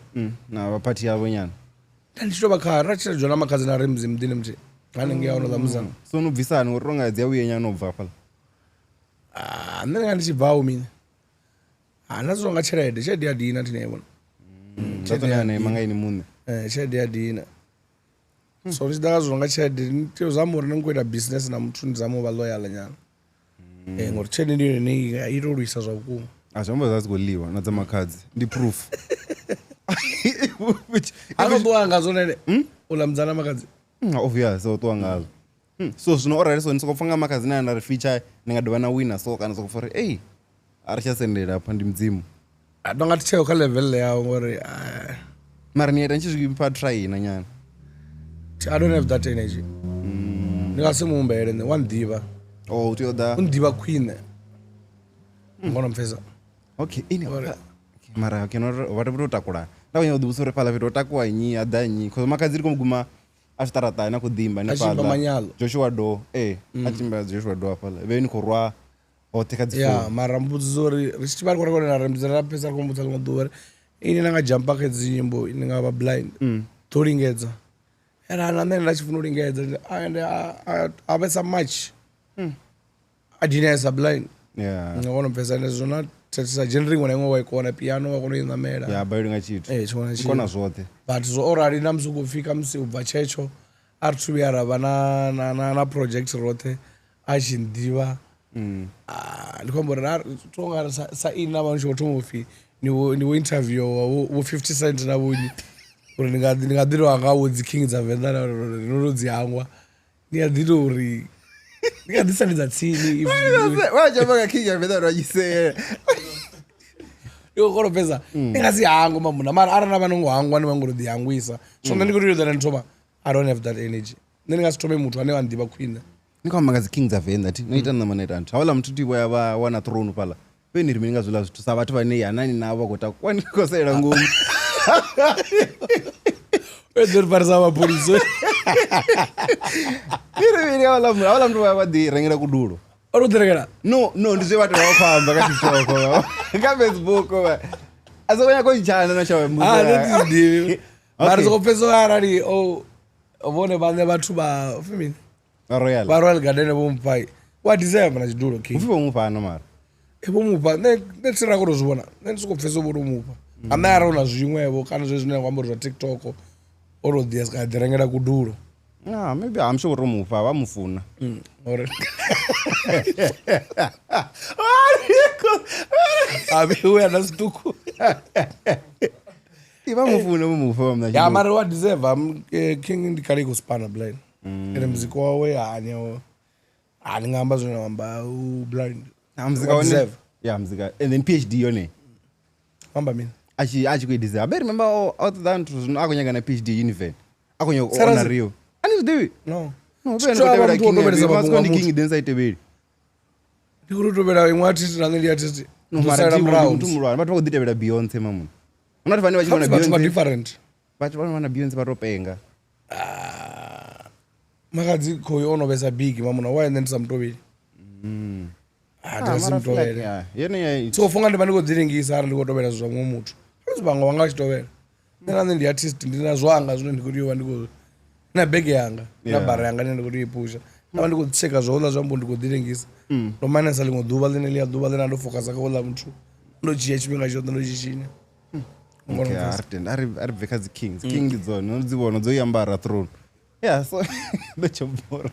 na vapati yavo nyana nditova kara rachira jona makadzi na remzi mdini mti anenge yaona zamuzana so nobvisana ngori ronga dzia uye nyana nobva pala ndinenge ndichibvawo mini ndazonga chede yadina tinayibona chatonana mangaini mune chede yadina so ndichidakazonga chede tozamuri nengoita business namuthu ndizamova loyal nyana ngori chede ndiyo irorwisa zvakukuma azvamba zazigoliwa nadzamakadzi ndiproof anotowa ngazo nene ulamdzana makadzi obvious otowa ngazo so zvino already so ndisokofanga makadzi naye ndari feature ningadova na winner so kana sokofora ei arichasendera apa ndi mdzimu ndonga ticheyo ka level yawo ngori mara niyaita ndichizvipa try ina nyana I don't have that energy ndingasimumbele wandiva utioda undiva queen ngona mfeza okay ini mara okay no vatotakura ndavanya udhusore pala vitotakuwa nyi adanyi kwa makadzi rikomuguma ashitarata na kudhimba ni pala Joshua Do achimba Joshua Do pala veni korwa oteka dzifo yeah mara mbudzori richibari kwa na remzera pesa kombutsa ngodore ini nanga jump ke dzimbo ini ngava blind toringedza era nane ndachifuna uringedza and ave so much adina is blind yeah ngona pesa nezona tsa genering wona ngwa ikona piano wakona inamela yeah bayiri ngachitu chona chitu kona zvote but so already namsukufika msi ubva checho arithubiyara vana na project rote achindiva ndikwambora tonga saina vanhu chotomofi niwo interview wo 50 cent na vunyi uri ndingadiro anga wodzi king dzavenda norodzi hangwa ndingadiro uri ndingadisandidza tsini wajabaka king dzavenda rajise yokoro pesa ingasi hango mamuna mara arana vanongohangwa nevangorodzi hangwisa so ndandikuriyodzana nditoma I don't have that energy ndingasitome muthu ane vandiva queen nikamakazi king dzavenda ti noita namaneta antu havala mututi wava wana throne pala peni rimwe ngazvila zvithu savati vane yanani navo kota kwanikosera ngumi edoriparisa mapolisi irimini havala mntu vadirengera kuduro orudzirekera no ndizvevati vavafamba kachitoko kafacebook asokanya koichana nachavamudivi mari zokopesa arari vone vane vathu vafimini varoyal garden vomupai wadeserve na chiduro king ufi vomupana mara vomupa netira kutozviona nendisokopfesa votomupa amai araona zvimwevo kana zvezvinokwambori zvatiktok orodhiaskadirengera kuduro maybe hamsho kutomupa vamufuna aveuya nasituku vamufuna vomupa ya mari wadeserve king ndikali kuspana blind ene muzika wawe handingamba zvinohamba blind muzika and then PhD yone amba mini achikuideserve abe remember out than to zvino akonyaga na PhD univen akonyaona rio anizvidivi no king densaiteveri ndikurutopera imwe atiti nange ndiatiti mtu mulwana vati vakuditevera Beyonce mamunhu unati vane vachiona different vana Beyonce vatopenga makadzi khoi onovesa big mamuna why then samutoveri handasimutovera so funga ndiva ndikodzilingisa ari ndikotovera zvo zvamwe muthu asi vamwe vanga vachitovera nenanze ndi artist ndina zvanga zvino ndikutiwa ndiko na bege yanga na bara yanga nende kutiipusha nava ndikodzitsheka zvaula zvambo ndikodzilingisa ndomanesa limwe dhuva lene liya dhuva lene andofokasa kaula muthu ndochiya chipinga chote ndochichinya ari bvekadzi king ndidzona nodzivona dzoiyambara throne yeah so ndochobore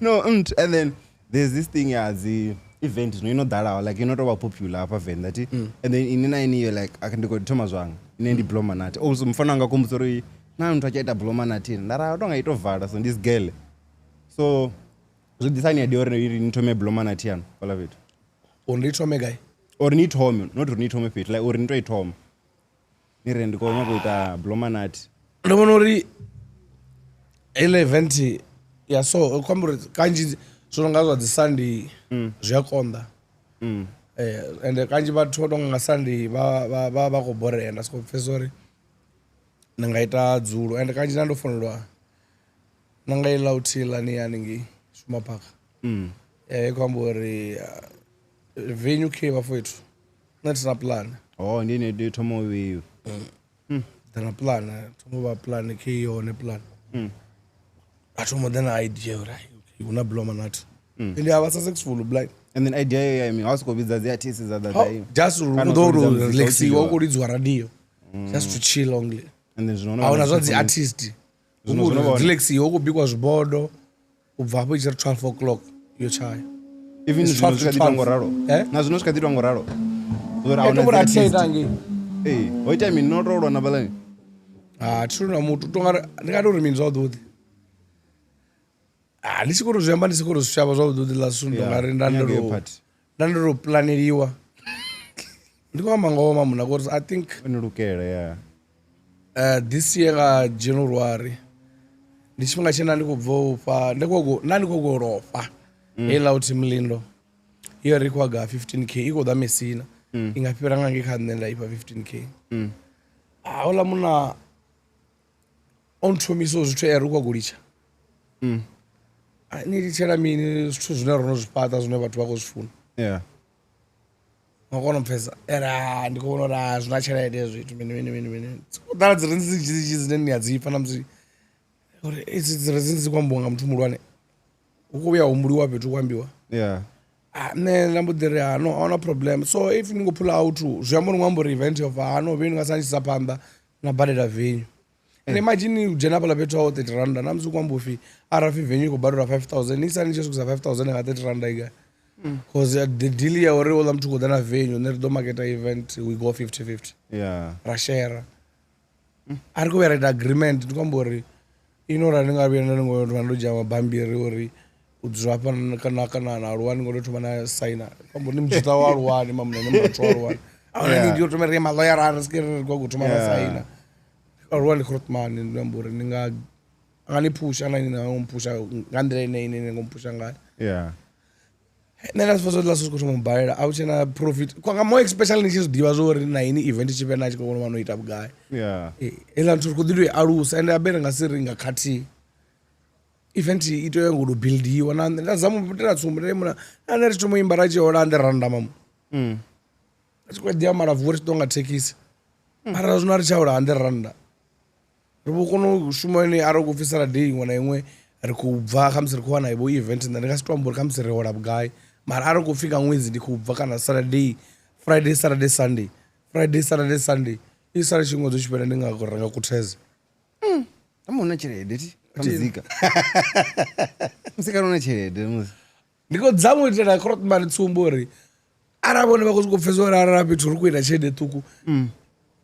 no and then there's this thing as the event inodharawo like inotova popular apa venda ti and then inina iniyo like akandikotoma zvanga inendi blomanati also mufana wanga kumusoro iyi na muthu achaita blomanati ndara tonga itovhara so ndizigele so zvodisani yadiori iri nitome blomanati yano pala vetu unditome guy or nitome not nitome pete like or nitoitoma nire ndikoma kuita blomanati ndovona uri ile event yaso kwamburi kanji zvonongazva dzisandi zvakonda ende kanji vathu vatonga sandi vakoborera enda sikopfesori nangaita dzulo ende kanji nandofonelwa nangailautila niyaningi shumapaka kwamburi venue keva foitu natina plan ndine tomoviyu tana plan tomova plan keyone plan atomo then idea right una blomanati ende ava successful blind and then idea I mean ausikovidza dziartists zadadai just udoro relaxiwa ukuridzwa radio just to chill only and then zvinoona auna zvadzi artist relaxiwa ukubikwa zvibodo ubva hapo ichiri 12 o'clock yochaya even zvinozvikaditwa ngoraro nazvino zvikaditwa ngoraro oita mini notorwa nabalani tirona mutu ndingatori mini zvaudhuti ndichikuru zviyamba ndisikuru zvichava zvaudhuti lasundongari ndandoroplaneriwa ndikoamangao mamuna kuti I think unirukera this year kajanuary ndichipinga chena ndikubva ndandikogorofa elauti mlindo iyo rikwaga 15k ikoda mesina ingapera ngange khanendaipa 15k aula muna ontomiso zvithu erikwagulicha nitichera mini zvithu zvine ronozvipata zvine vathu vakozvifuna makona mupfesa era ndikuona kuti hazvinachera ide zvitu mini dara dzirinzichizine hadzifana mzi kuti idzi dzirazinzi kwambonga muthu mulwane ukuuya umbuliwa petu kwambiwa ne ndambudiri no aona problem so if ndingopull out zviyamboni mwambori event of no veni ngasanchisa pamba nabhadhera venue and imagine ujena pala petu awo 30 rand namzi kwambofi arafi venue kubhadhera 5000 isani chesikuza 5000 nga 30 rand iga because the deal ya ori ola mtu kodana venue nerido market event we go 50-50 rashera ari kuva right agreement ndikwambori inora ndingavienda ndingovandoja mabhambiri ori udzvapa kana aruwani ngototomana saina kwambori nimujita waruwani mamunene murato waruwani aona ndiotomereke maloyara arisikiriri kwakutomana saina aruwani krotman ndambori ninga anganipusha naninompusha ngandira ineine ngompusha ngayo nenasifosolasosikutimombharira auchena profit kwanga more especially nichizidiva zvouri naini event chipe nachikoona vanoita bugaya ela nturi kudidwe arusa ende abere ngasiri ngakati event ito yangodobuildiwa ndazamupoteratsumbutemuna aneritomoimba rachiora anderanda mamu achikwadiya maravhu richitongatekisa mara zvino richaura anderanda rivokonoshuma ari kufisira dei imwe naimwe rikubva kamusiri kuwana ivo event ndandikasitwambori kamusiri reora bugaya mara ari kufika mwedzi ndikubva kana saturday friday saturday sunday friday saturday sunday isari chimwe dzochipera ndingakuranga kuteza amuna chirede ti kamuzika musika nona chirede muzi ndikodzamutira krotman tsumbori aravone vakozvikopfesora ararapi turi kuita chede tuku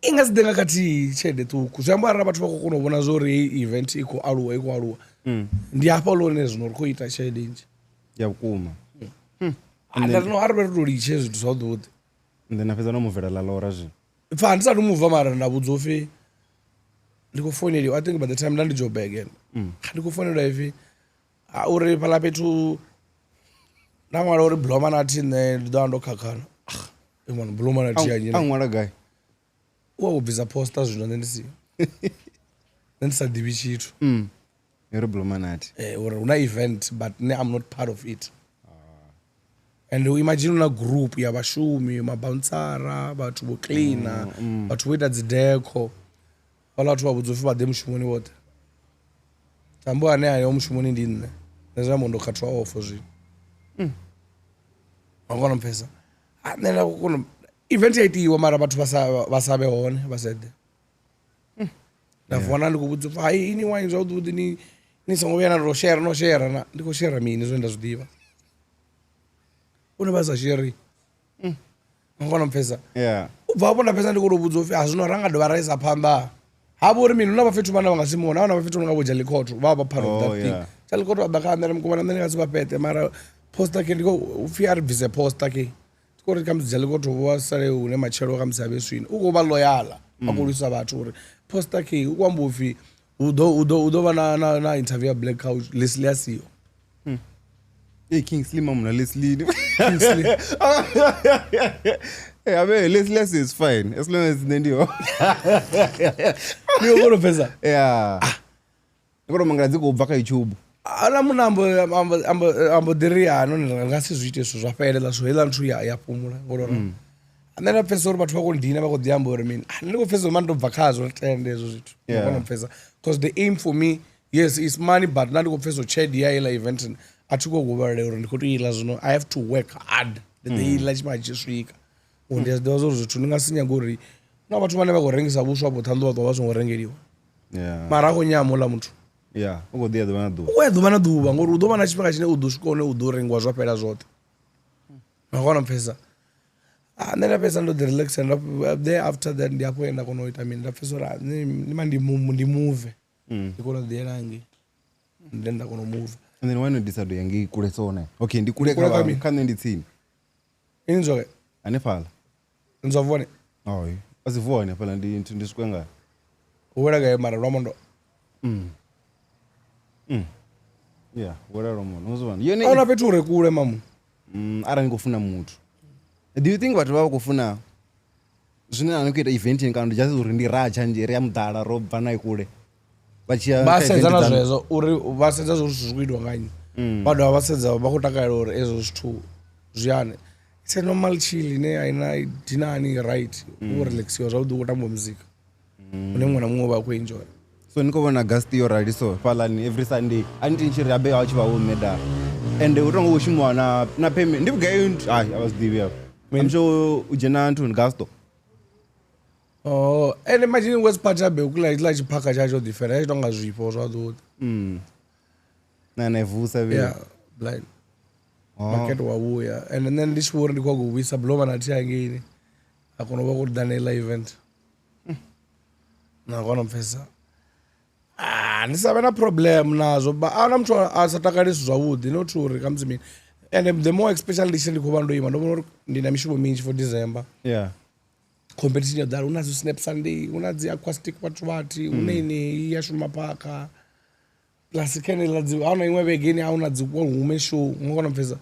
ingasidenga kati chede tuku zvambo arara vathu vakokonovona zvori event iko aluwa ndiapa ulone zvino rikuita chede nje yakuma andarino ari veritoriche zvithu zvaudhuti then apedza nomuvhera lalaura zvinhu pfa handisati muvha mara ndabudzofe ndikufoneriwa I think by the time ndandijoba again ndikufoneriwa ifi uri pala petu ndamwara uri blomanati ndidoa ndokakana imwana blomanati yanyina amwara gai uwa kubvisa posta zvino ndendisiya then sadivi chithu You're Blumanati. or una event but I'm not part of it. And imagine una group ya vashumi mabouncera vathu vo cleaner vathu voita dzideco vala vathu vabudza kuti vade mushumoni wote tambo ane ayo mushumoni ndi nne nezvamondokatwa ofo zvino vakona mupesa nena kuno event yaitiwa mara vathu vasave hone vasede ndavona ndikubudza kuti hai ini wine zvauti nisangovuyana noshera na ndikoshera mini zvo ndazvidiva une basa sheri ngona mupesa ubva hapo ndapesa ndikurubudza kuti hazvino rangadova raisa pamba havo uri mini una vafetu vana vangasimona avana vafetu vangavoja likoto vava part of that thing chalikoto abakaandara mukomana ndinengasipa pete mara posta ke ndiko ufi ari bvise posta ke tikoti kamudza likoto wasare une machero kamusave swini ukova loyala akulwisa vathu uri posta ke ukwambofi udova na interview ya Black Couch Leslie asiyo Hey, Kingsley mamuna Leslie. Hey, abe Leslie is fine as long as ndio. Niyo bolo pesa. Yeah. Ngoro mangazi ko bvaka YouTube. Ana munambo ambo diria ano ngasi zviite zvo zvafaelela zvo hela nthu ya pumula ngoro. Andana pesa uri bathu vakondina vakodiyambo uri mini. Ndiko pesa mando bvakazo tende ezvo zvithu. Ngoro pesa because the aim for me yes is money but ndiko pesa chedi ya ila event atiko kuvarero ndikuti ila zvino I have to work hard the ila chimajisvika. Undezo zvo zvithu ndingasinyangori na vathu vane vakorengesa vuswa botando vathu vazongorengeriwa. Yeah. Mara akonyamula muthu. Yeah, ugodia dovana duva. Uya dovana duva ngori udova na chipaka chine udusvikone udorengwa zvapera zvote. Makona pesa. Nenda pesa ndo the relax and there after that ndiapoenda kunoita mini ndapesora nima ndimove. Ndikona derangi. Ndenda kuno move. And then why not decide yangi kule sona? Okay, ndikule kama kane nditsini. Inzoke. Anefala. Nzovone. Oh, asivone pala ndisukwenga. Uwera ga mara Ramondo. Yeah, wera Ramondo. Uzwana. Yene Ona peture kule mamu. Ara ngofuna muthu. Do you think vathu vava kufuna zvine anokuita event ingano just uri ndiracha njeri ya mudala robva nayi kule? Vasedzana zvezvo uri vasedza zvo zvikuitwa kanyi. Bado vasedza vakutakaira uri ezvo zvithu zviyane. It's a normal chill ne aina dinani right urelaxiwa zvauti kutamba muzika une mwana mumwe vakuenjoy so nikovona gasti yorali so palani every Sunday anti nchiri abe wachiva wo medal and utongo ushimwa na payment ndibugayunt I was the I'm sure ujena antu gasto and imagine what's part abe ukula chipaka chacho different tonga zvipo zvauti na vusa ve yeah blind market wauya and then ndichipori ndikwakuwisa bloma nati angini akonova kuti danela event nakona mupesa ndisave na problem nazvo but ana muthu asatakalisi zvavudi noti uri kamuzimini and the more especially ndichi ndikuva ndoima ndovona kuti ndina mishumo minji for December yeah competition yadhara unazo Snap Sunday unadzi acoustic patvati uneine yashuma paka plus kenela dzi auna imwe vegeni auna dzi hume show ngona mfeza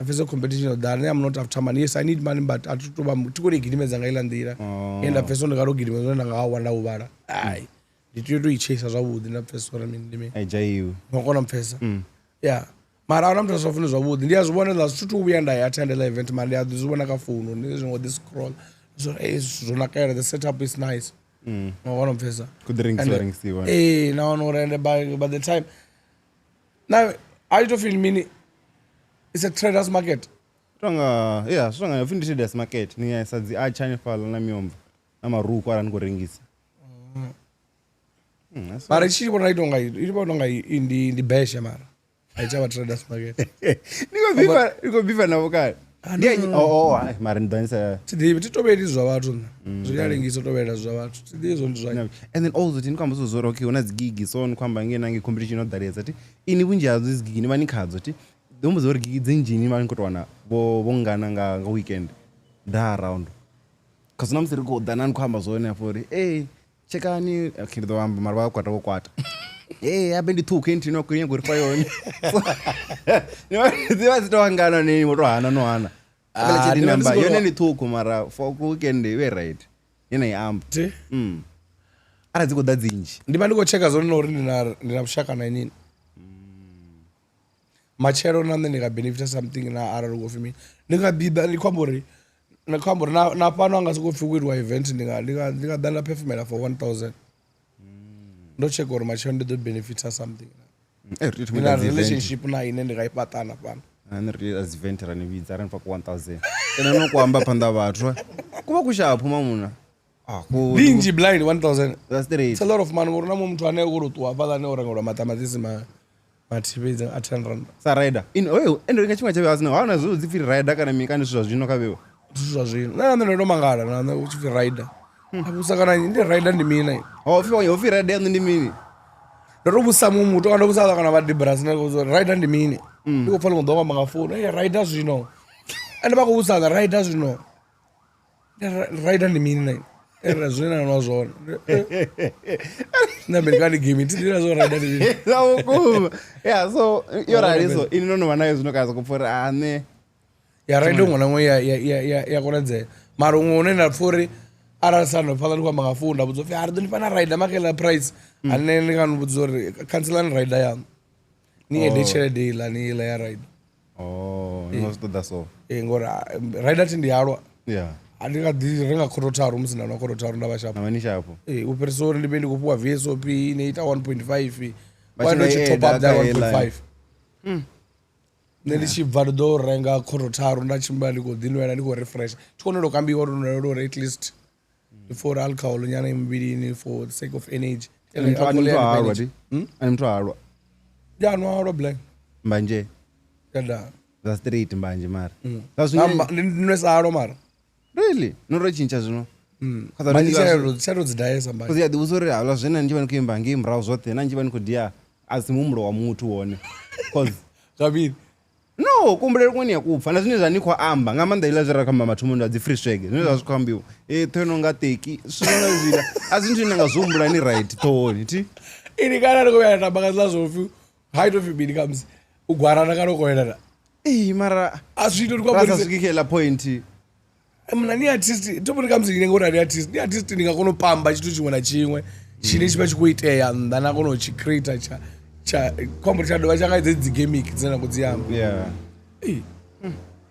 afeza competition yadhara I'm not after money yes I need money but atutoba tikuri gidimedza ngailandira enda afesa ndakarogidimedza ndangawanda uvara ai nditiyo ichesa zvavudi na afesa ora mini ndime ajayiwe ngona mfeza yeah mara auna mthu zvafuna zvavudi ndiyazvibonela zvitutu uya ndai attendela event mara ndiyazvibona kafuno ndizvingo this scroll so zvonakaira the setup is nice ngona mfeza kudringisiwa now and by the time now I don't feel mini it's a traders market tonga yeah songa yafindi traders market ni sadzi achane fala na myomva na maruku ara ngorengisa mara ichibona itonga indi beshe mara aichava traders market niko bifa navo kale mara ndidanisa tidivi titobedi zvavathu zviyarengiso tobeda zvavathu tidizvo ndi zvayo and then also tinikwambozozora okay una dzigigi so nikwamba ngenange competition odaredza ti ini bunji hadzo izigigi ni vanikadzo ti ndombozori gigi dzenjini vanikotwana vongana nga weekend nda around cause namusiri kodana nikwamba zone fori chekani okay ndovamba mara vakwata vokwata abe ndithuke ntino kunyengori fayoni dzivazitowangana neni motohana nohana chedi namba yone ndithuku mara for weekend we right yena iamba arali dzi khou ḓa dzinzhi ndivha ndi khou checka zwone na uri ndina vhushaka na inini matshelo na nṋe ndi nga benefita something na arali khou pfi mini ndi nga ḓiḓa ndi khou amba uri na fhano anga sokou pfi kuitiwa event ndi nga ḓa nda perfumela for 1000 ndo checka uri matshelo ndi ḓo benefita something na relationship na ine ndi nga i fhaṱana fhano ani ri as event ra ni vhidza ra ni fha ku 1000 tena no ku amba phanḓa vhathu ku vha ku shaphu mamuna linzhi blind 1000 that's the rate it's a lot of money ngori na muthu ane u ro ṱuwa fhaḽa o rengelwa maṱamaṱisi mathivhedzi a 10 rand sa rider ende nga tshifhinga tshavhe asina hauna zwo dzi pfi rider kana mikani zwithu zwa zwino kha vhewa zwithu zwa zwino na nṋe ndo mangala na nṋe u tshi pfi rider abusa kana ndi rider ndi mini hofi rider ndi mini ndo ro vhusa muthu ndo vhusa kana vha dibras na ko rider ndi mini ndi khou pfa ḽiṅwe ḓo amba nga founu rider zwino ende vha khou vhusa rider zwino rider ndi mini na era zwina na zwone na American game ndi zwo rider ndi mini yeah so yo rali so ini no vha nayo zwino kaza kupfura ane ya rider ngona ngwe ya konadzea mara ungwe une na pfuri arali sano phala ndi khou amba nga founu nda vhudza upfi ari ḓo ni fana rider makela price ane ndi nga ni vhudza uri cancelani rider yanu ni ede tshelede iḽa ni iḽa ya rider ni must do that so ngori rider ti ndi halwa yeah ndi nga ḓi renga khorotharu musi na khorotharu nda vha shapo na mani shapo u fhirisa uri ndi vhe ndi khou fhiwa VSOP ine ita 1.5 why don't you top up that 1.5 nṋe ndi tshi bva ndi ḓo renga khorotharu nda tshimbila ndi khou ḓinwela ndi khou refresh tshikonelo kambiwa uri at least for alcohol nyana muvhilini for the sake of energy mtu halwa no halwa black mbanje yada that's straight mbanje mara ndinwesa halwa mara really no chincha zvino charo dzidayesa mbanje kuzi yadi usori halwa zvena ndiva ndikuimba ngi mrau zvote na ndiva ndikudia asi mumulo wa mutu wone cause kabiri no kumbulele kwani yakupfa na zwine zvaniko amba nga maanḓa ila zwira kamba mathu mundu a dzi free swag zwine zwa zwikambiwa thono nga teki zwino zwila a zwi ndine nga zumbula ni right thoni ti ini kana ri kuya na bakaza zwofu height of bid comes ugwarana kana koyela mara azwito kwa bodi sikikela point mna ni artist to bodi comes ine ngori ni artist ndingakona pamba chitu chimwe na chimwe chine chiba chikuitea ndana kono chi creator cha kombo cha dova changa dzi gimmick dzena kudziyamba yeah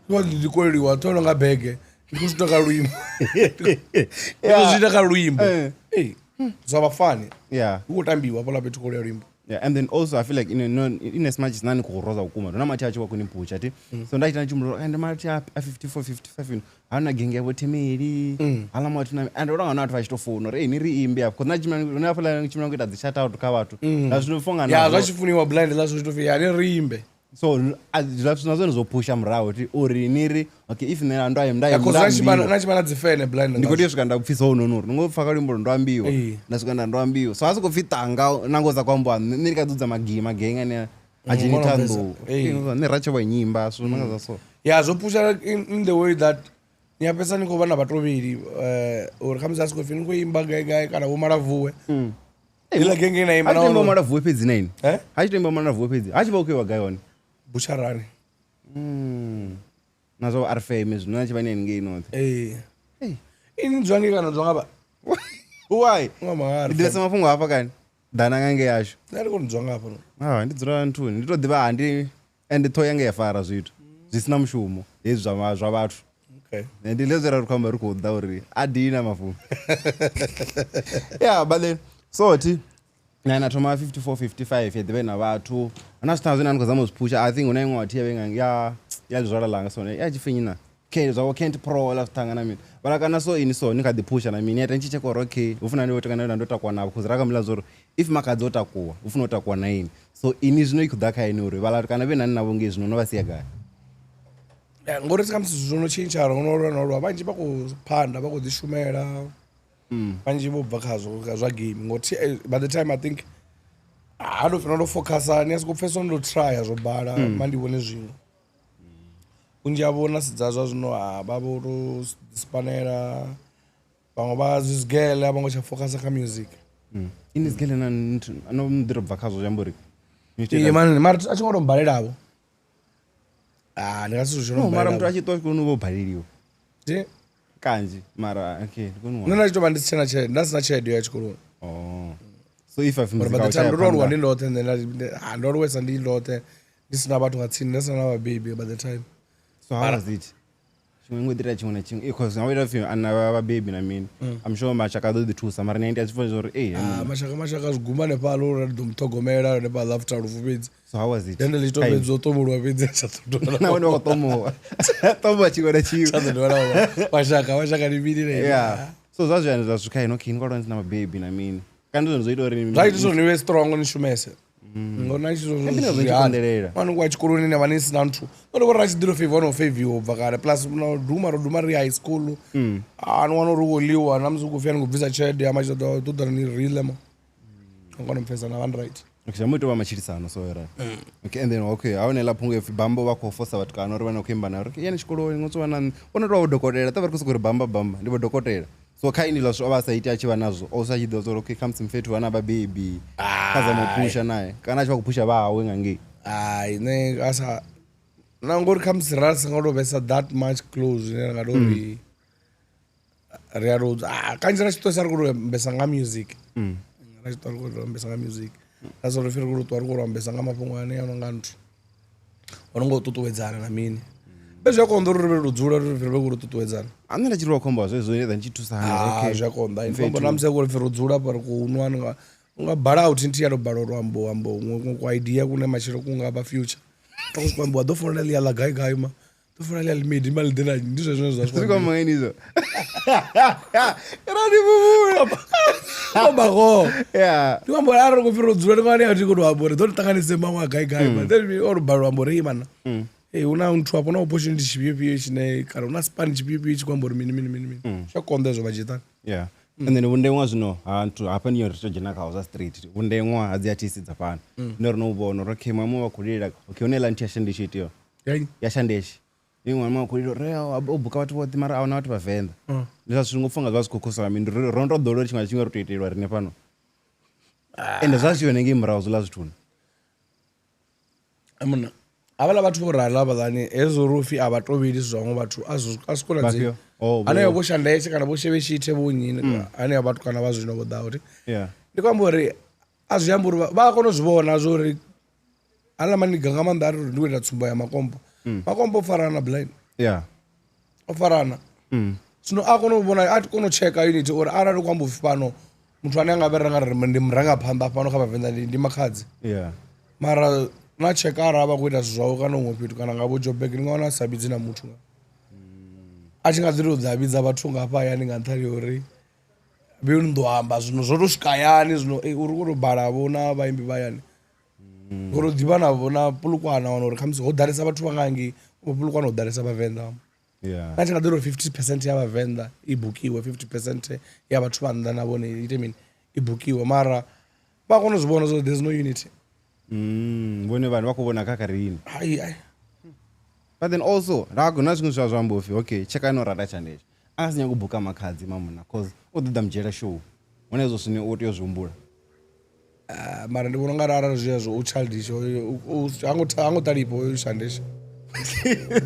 ndikoliwa tono nga bege ndikutoka luimbo ndikutoka luimbo zaba fani yeah ukutambiwa pala betu kolea luimbo yeah and then also I feel like in as much as nani kuroza ukuma ndona mati acho kuni pucha ti so ndaita chimuro and mati a 54 55 hana genge yabo temeli hala mati na and uranga not vachitofona re ni riimbe apo kona chimana na pala chimana kuita dzi shout out ka vatu na zvinofonga na ya zvachifuniwa blind lazo zvitofi ya ni riimbe so zvazvina zone zopusha murawo ti uri niri okay if nena ndo ayemda nachimana dzifene blind ndikoti svika kupfisa unonori ngopfaka limbo ndoambiwa nasvika ndoambiwa so asi kupfitanga nangoza kwambwa niri kadzudza magenga ne ajinitando ne racho wa nyimba so nangaza so ya zopusha in the way that nyapesa niko vana vatoviri uri khamisa asi kufini kuimba gai kana vomara vuwe ila genge na imba nawo mara vuwe pedzi nine hachitemba mara vuwe pedzi hachiba ukwewa gai on bucharani nazo are famous no nachiba nene nge inote ini dzwangi kana dzwanga why ngama ndisa mafungo hapa kani dana ngange yasho nari ko dzwanga hapa ndidzura ntuni nditodiva handi and to yange yafara zvitu zvisina mushumo hezvi zva vatu ndilezera rukamba ri kuda uri adina mafungo yeah but then so ti nana toma 54 55 yedve na vatu ana stanzo nani kozama uzipusha I think una imwe wathi yabenga ya zwala langa so yachifinyina zvawo can't pro la stanga na mina balakana so ini so nikadipusha na mina yata nchiche ko okay ufuna ndiwo tekana ndotakwa nabo because rakamila zoro if makadzota kuwa ufuna utakwa na ini so ini zvino ikudaka ini uri balakana venani navo nge zvino novasiya gaya ngori sikamsi zvinochinchara unorwa vanji vakuphanda vakudzishumela vanji vobva khazvo zvagame ngoti by the time I think hanofana ndofocusa niasi kupfesa ndotrya zvobhala mandione zvimwe unji avona sidzazva zvino vavotospanera vamwe vazvizigele vamwe chafocusa kamusic ini zigele anomdirobva khazvo chambori mari achingotombhaliravo mara mtu achitoa kunuvobhaliriwa ti kanji mara okay nona chitova ndisina chede ndasina chede yachikorona So if But by the time ndo ndo ndilothe then ndo wesa ndilothe ndisina bathu ngatsini ndisina baby by the time. So how was it? Chimwe chimwe nachimwe because now if you ana baby na mini I'm sure machaka the two samara 90 achifuna zori mashaka zviguma nepalo radomutogomera nepalo after rufubidzi. So how was it? Then litopedza tomurwa pedza chatodona. Na wena watomwa. Tomwa chikora chiwo. Chatodona mashaka nimirire. Yeah. So zvazvo zvazvikai okay ngoro ndina baby na mini. Kandi zvozoita uri right so niwe strong nishumese. Ngona chizokonderera. Vanhu kwachikoroni nevanisina nthu. Ndoko rachidiro favor no favor obva kare plus duma ri high school. Anwana urukoliwa namuzukufika ngubvisa chede amachida todara ni real mo. Ngona mfesa na one right. Okay, muito vamachirisano so right. Okay, and then okay, aonela punge bambo vako force vat kana uri vana kuimba na okay, yani chikolo ngotswana unotwa udokotela tavari kusukuri bamba ndipo dokotela. So kaini lazvo avasaiti achiva nazvo osachidza zoro okay comes mfetu vana baby kaza mopusha naye kana achiva kupusha vawe ngange ne asa nangori comes ras ngodovesa that much close ne ngadori real kanjira chitosari kurombesa nga music rachitari kurombesa nga music that's all feel kuti twari kurombesa nga mapungwane anonga nthu vanongototowedzana na mini bezvakonda ruri rudzura ruri ruri kurutotowedzana andina chiri wakomba zvezvo then chitusana okay zvakonda infombo namseko ruri rudzura pari kuunwa ungabhara out nti yanobhara rambo kwa idea kune machiro kunga pa future tokusipambo adofona liya la gai ma tofona liya limidi mali dena ndizvo zvino zvaswa siko mangenizo radi bubu obago yeah ndiwambo ari kufira rudzura ndingani ati kuti wabore totanganise mamwe gai ma then we all bhara rambo rei mana una nthu apona opportunity chipipi chine kana una span chipipi chikwambori mini zvakonda izvo vachita. Yeah. And then undemwa zvino antu apa niyo ritojena kauza street undemwa hadzi yatisidza pano ndorinoubona okay mamwe vakulira okay une lanti yashandisha itiyo yashandeshi imwe mamwe vakulira reo obuka vati voti mara aona vati vavenda ndizva zvingofunga zvazvikokosa mindi rondo dolo chimwe chimwe rotoiterwa rine pano ende zvazvionenge murauzo lazvituna amuna avala vathu vorala vadhani ezorufi avatoviri zvamwe vathu asikola dzi ane voshanda yeshe kana vosheve chiite vonyini ane vathu kana vazvino voda kuti ndikwambori azviyamburi vakonozvivona zvori ala maniganga manda ari ndikuita tsumba ya makombo ofarana blind ofarana zvino akonovona ati konocheka unity or arari kwambofi pano muthu ane angaveranga ndimurangapamba pano kavavenda ndimakadzi mara nacheka arava kuita zvavo kana umwe pitu kana ngavo jobek ndingaona sabidzi na muthu achingadziri kudzabidza vathu ngapa yani ngantari uri beundohamba zvino zvotosvika yani zvino uri kutobhara vona vaimbi vayani urodhibana vona pulukwana wana uri kamisi hodharisa vathu vangangi pulukwana hodharisa vavenda nachingadiro 50% yavavenda ibhukiwe 50% yavathu vanda navone ite mini ibhukiwe mara vakonozvibona so there's no unity vone vanhu vakuvona kakarini ai but then also ragona zvimwe zvazvambofi okay cheka inorada chandecho akasinya kubhuka makadzi mamuna cause odhudha mujera show one izvo zvine otiyozvumbura mara ndivona nga rara zviya zvo uchildisho angotaripo shandesha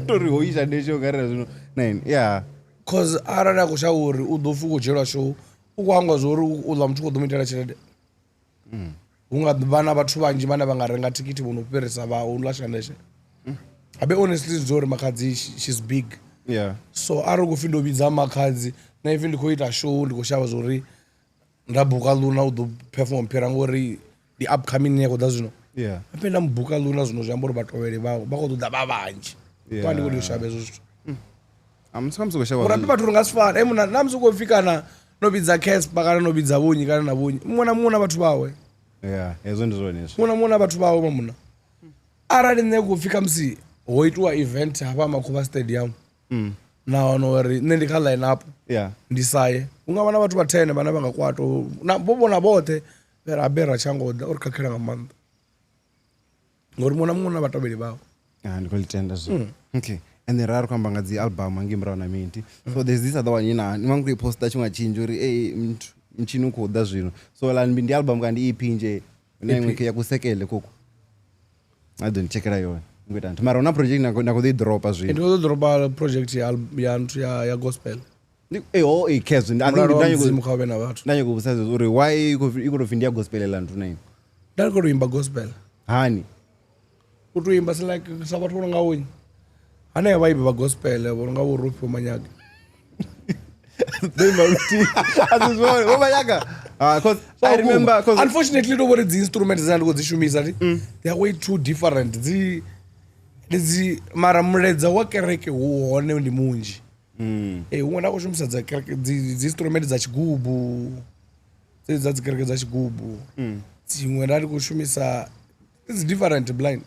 tori hoishandesho garira zvino 9 cause arari akushauri udofuka kujerwa show ukuangwa zvori uza muthu kodomitera chirede ungavana vathu vanji vana vangarenga tikiti unoperesa unolashandesha abe honestly zori makadzi she's big so ari kufindovidza makadzi naife ndikoita show ndikoshava zvori ndabhuka luna udoperform pera ngori the upcoming yekoda zvino apenda mubhuka luna zvino zvambori vatoveri vavo vakotoda vavanji kwandi kuti ushave izvo zvito urape vathu ringasifana emuna namusikofikana novidza caspa kana novidza vonyi kana navonyi muna vathu vawe ezvo ndizvo muna vathu vawe mamuna arali nekufika musi hoitwa event hapa makuva stadium navanori ne ndikaline up ndisaye ungavana vathu va10 vana vangakwato vovona vothe verabera changoda uri kakira ngamanda ngori muna vatoveri vavo ndikolitenda zvo okay and then rari kwamba ngadzi album angimuraona minti so there's this other one nimanguiposta chimwe chinji uri mchini ukuda zvino so lanbi ndi album kandi EP nje nemwe yakusekele koko adondichekera yona ngoita mara una project nakodidropa zvino ndodropa project ya gospel Khezo mulalo wa mudzimu kha uvhe na vhathu ndanyokuvhudzisa zwezwo uri why i khou pfi ndi ya gospelela nthu na ine ndari khou imba gospel hani u tou imba like sa vhathu vho nga unyi hanea vha imba vha gospel vho nga vho Ruphi Manyaga I remember unfortunately ndo vhori dzi instruments dzine ndikho dzi shumisa they are way too different dzi mara muledza wa kereke hu hone ndi munzhi huṅwe nda khou shumisa dza kereke dzi instrument dza tshigubu dzedzi dza dzi kereke dza tshigubu dziṅwe nda ndi khou shumisa it's different blind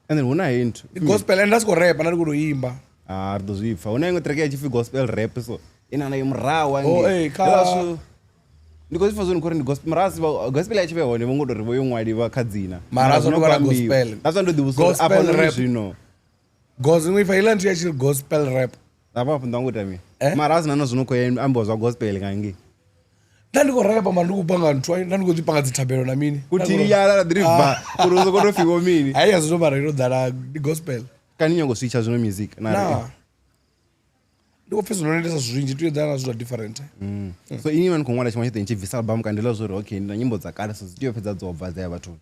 and then huna hint gospel and that's go rap nda ndi khou imba ri ḓo zwipfa huna iṅwe track ya tshipfi gospel rap so ina nayo murawa ndi khou zwipfa zwone khori ndi gospel marasi gospel ya tshivhe hone vho ngo tori vho yo ṅwaliwa kha dzina mara zwo vha gospel that's ndo ḓivhusa apa no zwino gospel if I learn to actually gospel rap apa hapo ndango tami mara asina no zwino khou ambo zwa gospel kangi ndandi khou rapa mara ndi kupanga nthu ndandi khou dzipanga dzithabelo na mini kuti yala driva uri uzo kono fiwo mini hayi azwo mara ino dala gospel kani nyongo switcha zwino music na ndiko pfezo noendesa zwinji tuedzana zwa different so ini man khongwala chimwe chete nchibvisa album kandela zwo okay ndina nyimbo dzakale so dzitiyo fedza dzobva dza vhathu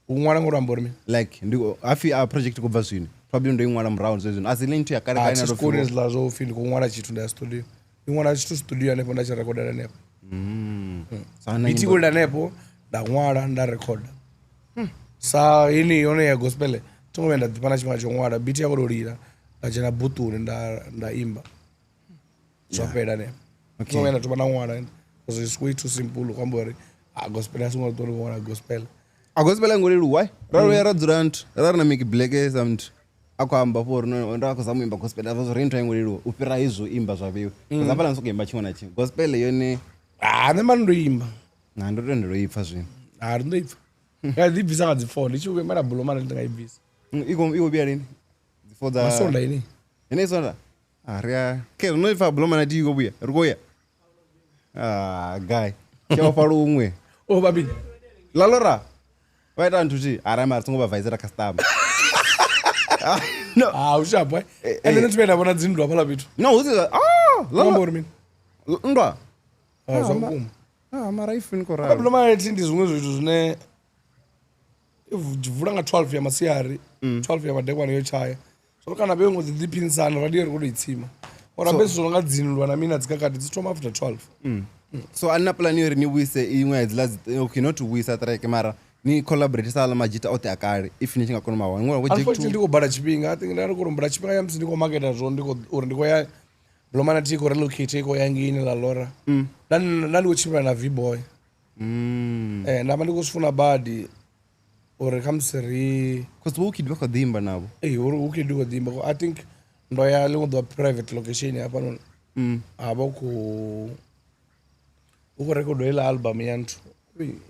un'wana ngoramba uri mini like ndiko afi a project kubva zwino probably ndo in'wana mround zwezwo asi link to yakale kana ndo stories la zo fini kun'wana chithu nda studio in'wana chithu studio anepo nda chirekoda nepo sana biti kulda nepo nda ṅwala nda recorda sa ini yone ya gospel tongomenda dipana chimwe chongwala biti yakodolira ndachena butuni nda imba zvapeda nepo tongomenda topana ṅwala because it's way too simple kwambori gospel asingotori kuona gospel agospel ngolelu why raro yaradzura nthu raro na make black something akwamba for no ndakuzama imba gospel azvo rento ngolelu upira izvo imba zvaveyo kuzapala nsokuimba chimwe na chimwe gospel yone ne mani ndoimba ndoipfa zvino ndoipfa ngaibvisa nga dzifone ndichikuemera bulomana ndingaibvisa iko bia rini dzifodza masonda ini ine sonda ria ke unoipfa bulomana ti iko buya rikoya guy chafa lumwe babi lalora vaita nthu ti arama ringobva customer no ushapwa and then tibenda bona dzindwa phala bitu no uthi lambori mini ndwa zvakuma mara ifini korao bulomana ti ndi zvimwe zvithu zvine vhura nga 12 ya masiyari 12 ya madekwana yochaya so kana bengo dzidiphinisana radio rikudo itsima ora bese zvonga dzinulwa na mina dzikakati dzitoma after 12 so anina plan yori ni wise imwe adzila okay not wise track mara ni collaborate sala majita ote akare if ni chingakona mawa ngora project unfortunately ndiko bada chipinga I think ndari kurombera chipinga yamsi ndiko market zvo ndiko uri ndiko ya Blomana tiko relocate iko yangini la Lora nani kuchimba na V-boy ndama ndiko sifuna badi uri kamsiri cause ukidwa kwa dhimba nabo uri ukidwa dhimba I think ndo ya lingo do private location hapa no aba ku uko record ile album yantu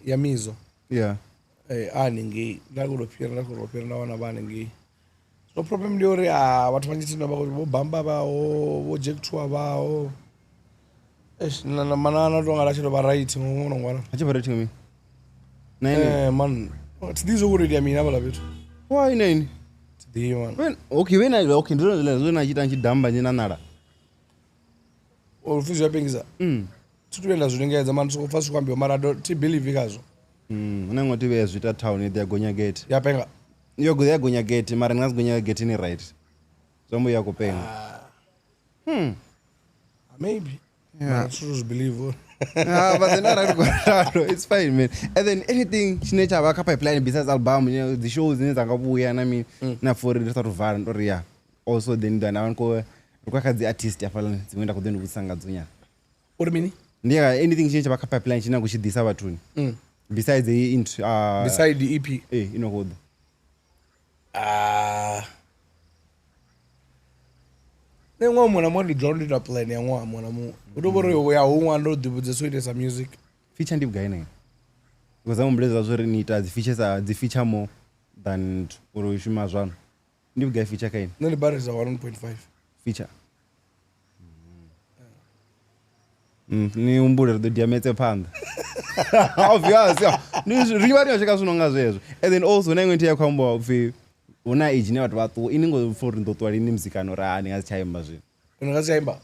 ya mizo yeah aningi ndakuropira na wana bangi no problem ndiori watu vanyitina vo bamba vao vo Jack Tour vao na manana tonga rachiro va right ngono ngwana achiva rating me man tidizo kuredi amina vala vetu why nini tidi man when okay ndiro nachita nchidhamba nyina nara ofisi yapengisa tituenda zvinengedza man so fast kwambiwa mara ti believe kazo unangwa tive zvita town ya Gonya Gate yapenga yogo ya Gonya Gate mara ngazi Gonya Gate ni right zombo ya kupenga maybe yeah so believe but then it's fine man and then anything chinecha vaka pipeline besides album you know the shows dzangabuya na mi na for the start of vara ndori ya also then avanko kwakadzi artist yafala dzimenda kudendo kusanga dzonya uri mini ndiya anything chinecha vaka pipeline china kuchidisa vatuni besides the beside the EP inokoda nengwa mwana mwandi drowned in a plane yangwa mwana mu udoboro ya humwa ndo dibudze so itesa music feature ndibwa ine because ambleza zori nita the feature more than uroshima zvano ndibwa feature kaini nani bar is 1.5 feature ni umbule do diamete panda obvious ni riva ni cheka sunonga zvezvo and then also nengwe ntiya kwamba ufi una age ne vatu vatu iningo for ndo twali ni muzikano ra ani ngachaimba zvino ungachaimba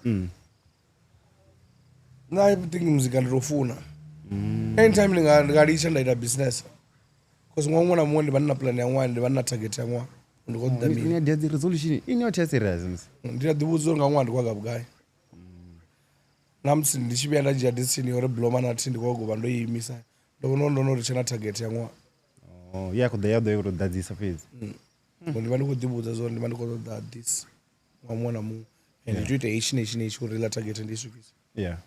I think muzika ndirofuna anytime ndingadicha ndaita business because mwa mwana mwe ndivana plan ya mwa ndivana target ya mwa Ini dia the resolution in your chest serious. ndira dibuzo nga mwa ndikwaga bugai namsi ndichibya ndajia destiny ore bloma na tindi kwa goba ndo yimisa ndo richana target ya mwa Oh, yeah, could they have the that this phase. ndivana ko dibuzo zo ndivana ko that this mwa mwana mu and tuite ichi urela target ndisukisa. Yeah.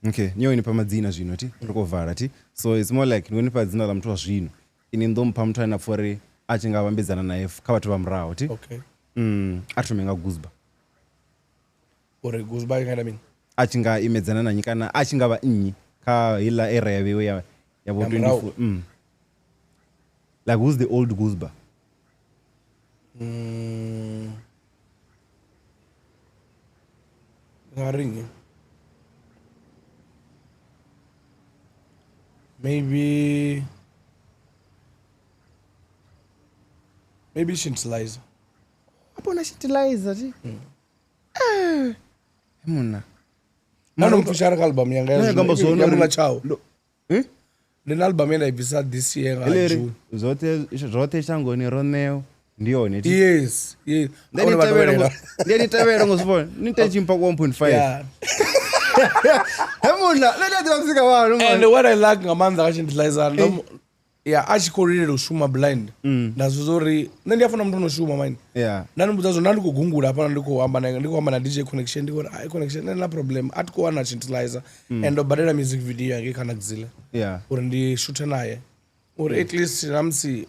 Okay, niyo inipa madzina zvino ti tirikovhara ti so it's more like nionipa dzina ramuthu wa zvino ini ndomupa muthu aina fori achinga vambidzana naye kavatu vamurawo ti Okay. atomenga guzba Ore guzba ingaita mini achinga imedzana nanyi kana achingava inyi kahila era yavewo yavo 24 like who's the old guzba ngaringi maybe Shintilizer. apona Shintilizer ti muna Nanompushara album yanga yamuna chao. Ndine album yenda ibisa this year nga June. zvote changoni Romeo ndione ti Yes. ndenitevera ngosivona nitechimpa 1.5 Yeah. hemuna letadzivamusika vanhu And what I like ngamanza kaShintilizer yeah achikorire ushuma blind ndazozori ndiyafuna mtu unoshuma mine yeah ndanimudza zvo ndandikugungura apana ndikohamba na DJ connection ndikoti ai connection ndina problem atikowana Shintilizer and ndobharira music video yange kana kuzile yeah uri ndishute naye uri at least namsi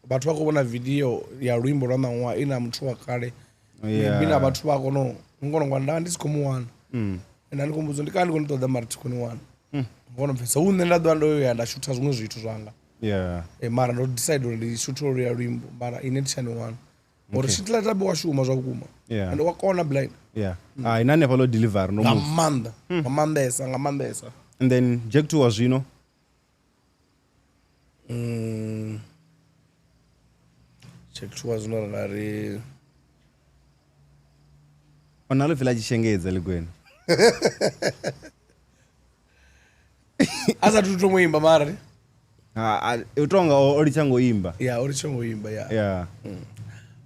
vatu vakovona video ya rwimbo rwamamwa ina muthu wakare bina vatu vako no ngonongwa ndandisikomuwana ndandikombudza ndikandikonitodza mari tikoniwana ngonomfesa une ndadwa ndoyo ndashuta zvimwe zvitu zvanga yeah mara ndodecide uri ndishuta ya rwimbo mara ine tichani wana uri Shintilizer tabe washuma zvakukuma yeah and wakaona blind yeah inane palo deliver no ngamandesa and then Jack 2 wazvino chekuchua zvino ringari onalo vhela achishengedza ligwena asati utomoimba mari utonga orichangoimba ya orichangoimba ya yeah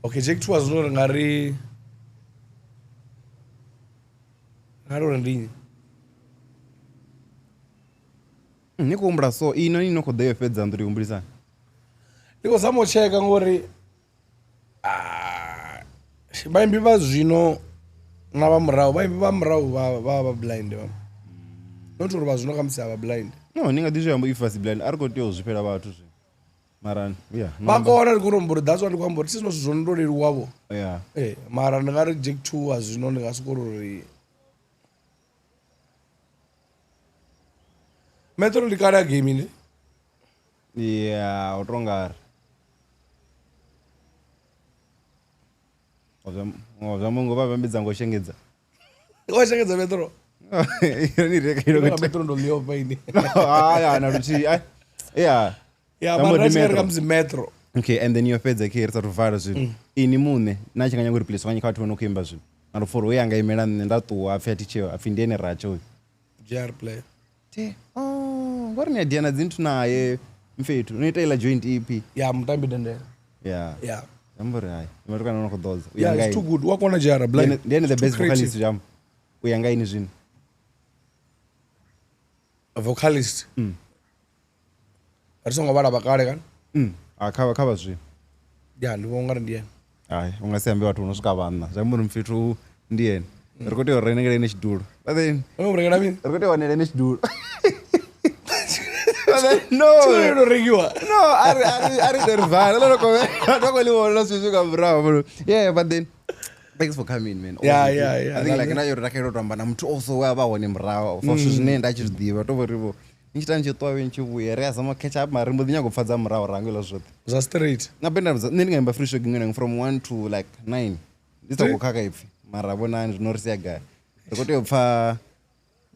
okay chekuchua zvino ringari uri ndinyi nikuumbura so ino inokodheyo fedza ndiri kumburisana ndikozamocheka ngori vaimbi vazvino navamurawo vaimbi vamurawo vava blind va notori vazvino kamisi hava blind no ningadizviyambo ifasi blind ari kotiwo zvipera vatu zve mara yeah vakaona ndikurombori that's why ndikwambori tisino zvizvonondoreri wavo yeah mara ndingari Jack 2 wazvino ndingasikorori metro ndikari agame ine yeah utongari wazvambongova vambidza ngoshengedza washengedza metro ironireka metro ndoliopa ine naruti yeah yamarachikarekamzi metro okay and then yopedza ke risa tovhara zvinhu ini mune nachinganyangoriplesa kanyikationa kuimba zvinhu naroforo uye angaimera ndatuwa apfi atichewa apfi ndiene racho uyu jr player te ngori niadiana dzintu naye mfetu unoita ila joint ep ya mutambi dendera yeah ambori hai imatukanaona kudhodza yeah it's too good wakona jr blind ndiene the best vocalist jam uyangaini zvinhu a vocalist arisonga vara vakare kan akava zvinhu ya ndivongari ndiene hai ungasiyambi watu unosvika vana zvamburi mfetu ndiene rikuti renengere nechidhuru but then unomurekera mini rikuti wanere nechidhuru unorekiwa no ari derivana lolokoveakoliona svisvika muravo yeah but then thanks for coming man yeah I think like nayo rakairotamba namuti also wavahone murava fasvo zvinoenda achizvidiva tovorivo nichita nichitwave nichivuya reazama catch up mari mbodhinyangopfadza muravo rangu ilo zvote zastraight napenda ndingaimba free show gingwenang from 1 to like 9 nditakukaka ipfi mara vonani zvinorisiya gaya rikotopfa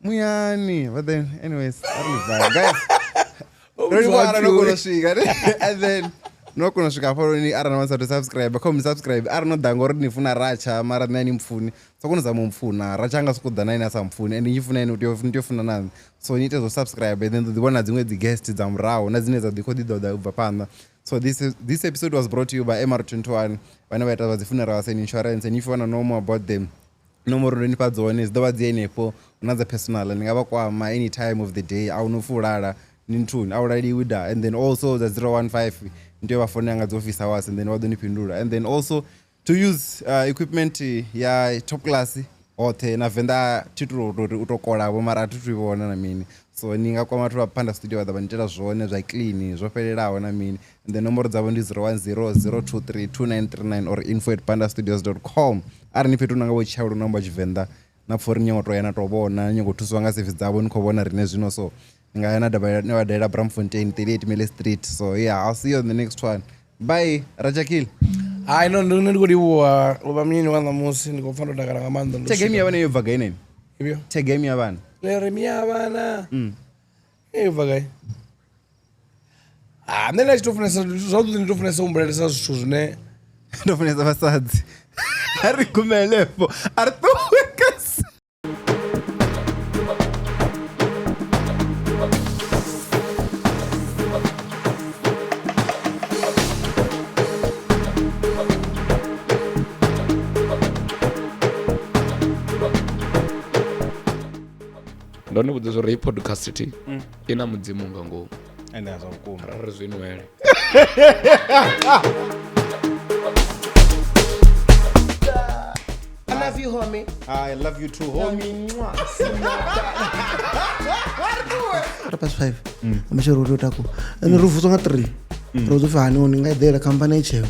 muyani but then anyways guys roriwara nokunosvika and then nokona svika faro ari nawanisa kusubscribe ko musubscribe ari nodha ngori ndifuna racha mara nani mupfuni sokunozama mupfuna racha anga sikudha nani asa mupfuni and ndifuna ndiyofuna nani so niite zosubscribe and then ndiona dzimwe dziguest dzamurawo nadzine dzadhikodidhoda ubva panda. So this episode was brought to you by MR21 vane vaita vadzifunira and insurance, and if you want to know more about them nomoro ndinipadzone dzidova dzienepo unadza personal ndingava kwama any time of the day aunofurara nintuni already with that. And then also the 015 ndio vafoni yanga dzioffice hours and then wadonipindura. And then also to use equipment ya top class othe navhenda tituri utokolavo mara atituivona namini so ningakwama turi vapanda studio vadha vanitera zvone zvaclean zvopererawo namini. And then nomoro dzavo ndi 010 023 2939 or info@pandastudios.com ari nipetu nanga vochichauro namba chivenda napfuri nyengotoyana tovona nyengotuswa nga service dzavo nikovona rine zvino so ngayana nevadaira Bramfontein 38 Mille Street. So yeah, I'll see you on the next one. Bye Rachakil. Hayi no ndikodiwa uba mini wanamusi ndikofana ndakara ngamanda ndo. Tegame yavana yobva gaineni. Ibyo. Tegame yavana. Lere miyavana. Yobva gai. Ndena chitofunesa zvaudzi nditofunesa umbrelesa zvithu zvine ndofunesa vasadzi. Ari kumelepo. Ari towekas. ndonivhudza zvo rei podcast ti ina mudzimu nga ngomu ende azvakukuma rari zvinwele I love you, homie. I love you too, homie. Past 5 amashero uri utako and rufuso nga 3 rozo fa hani oni nga idea company cheyo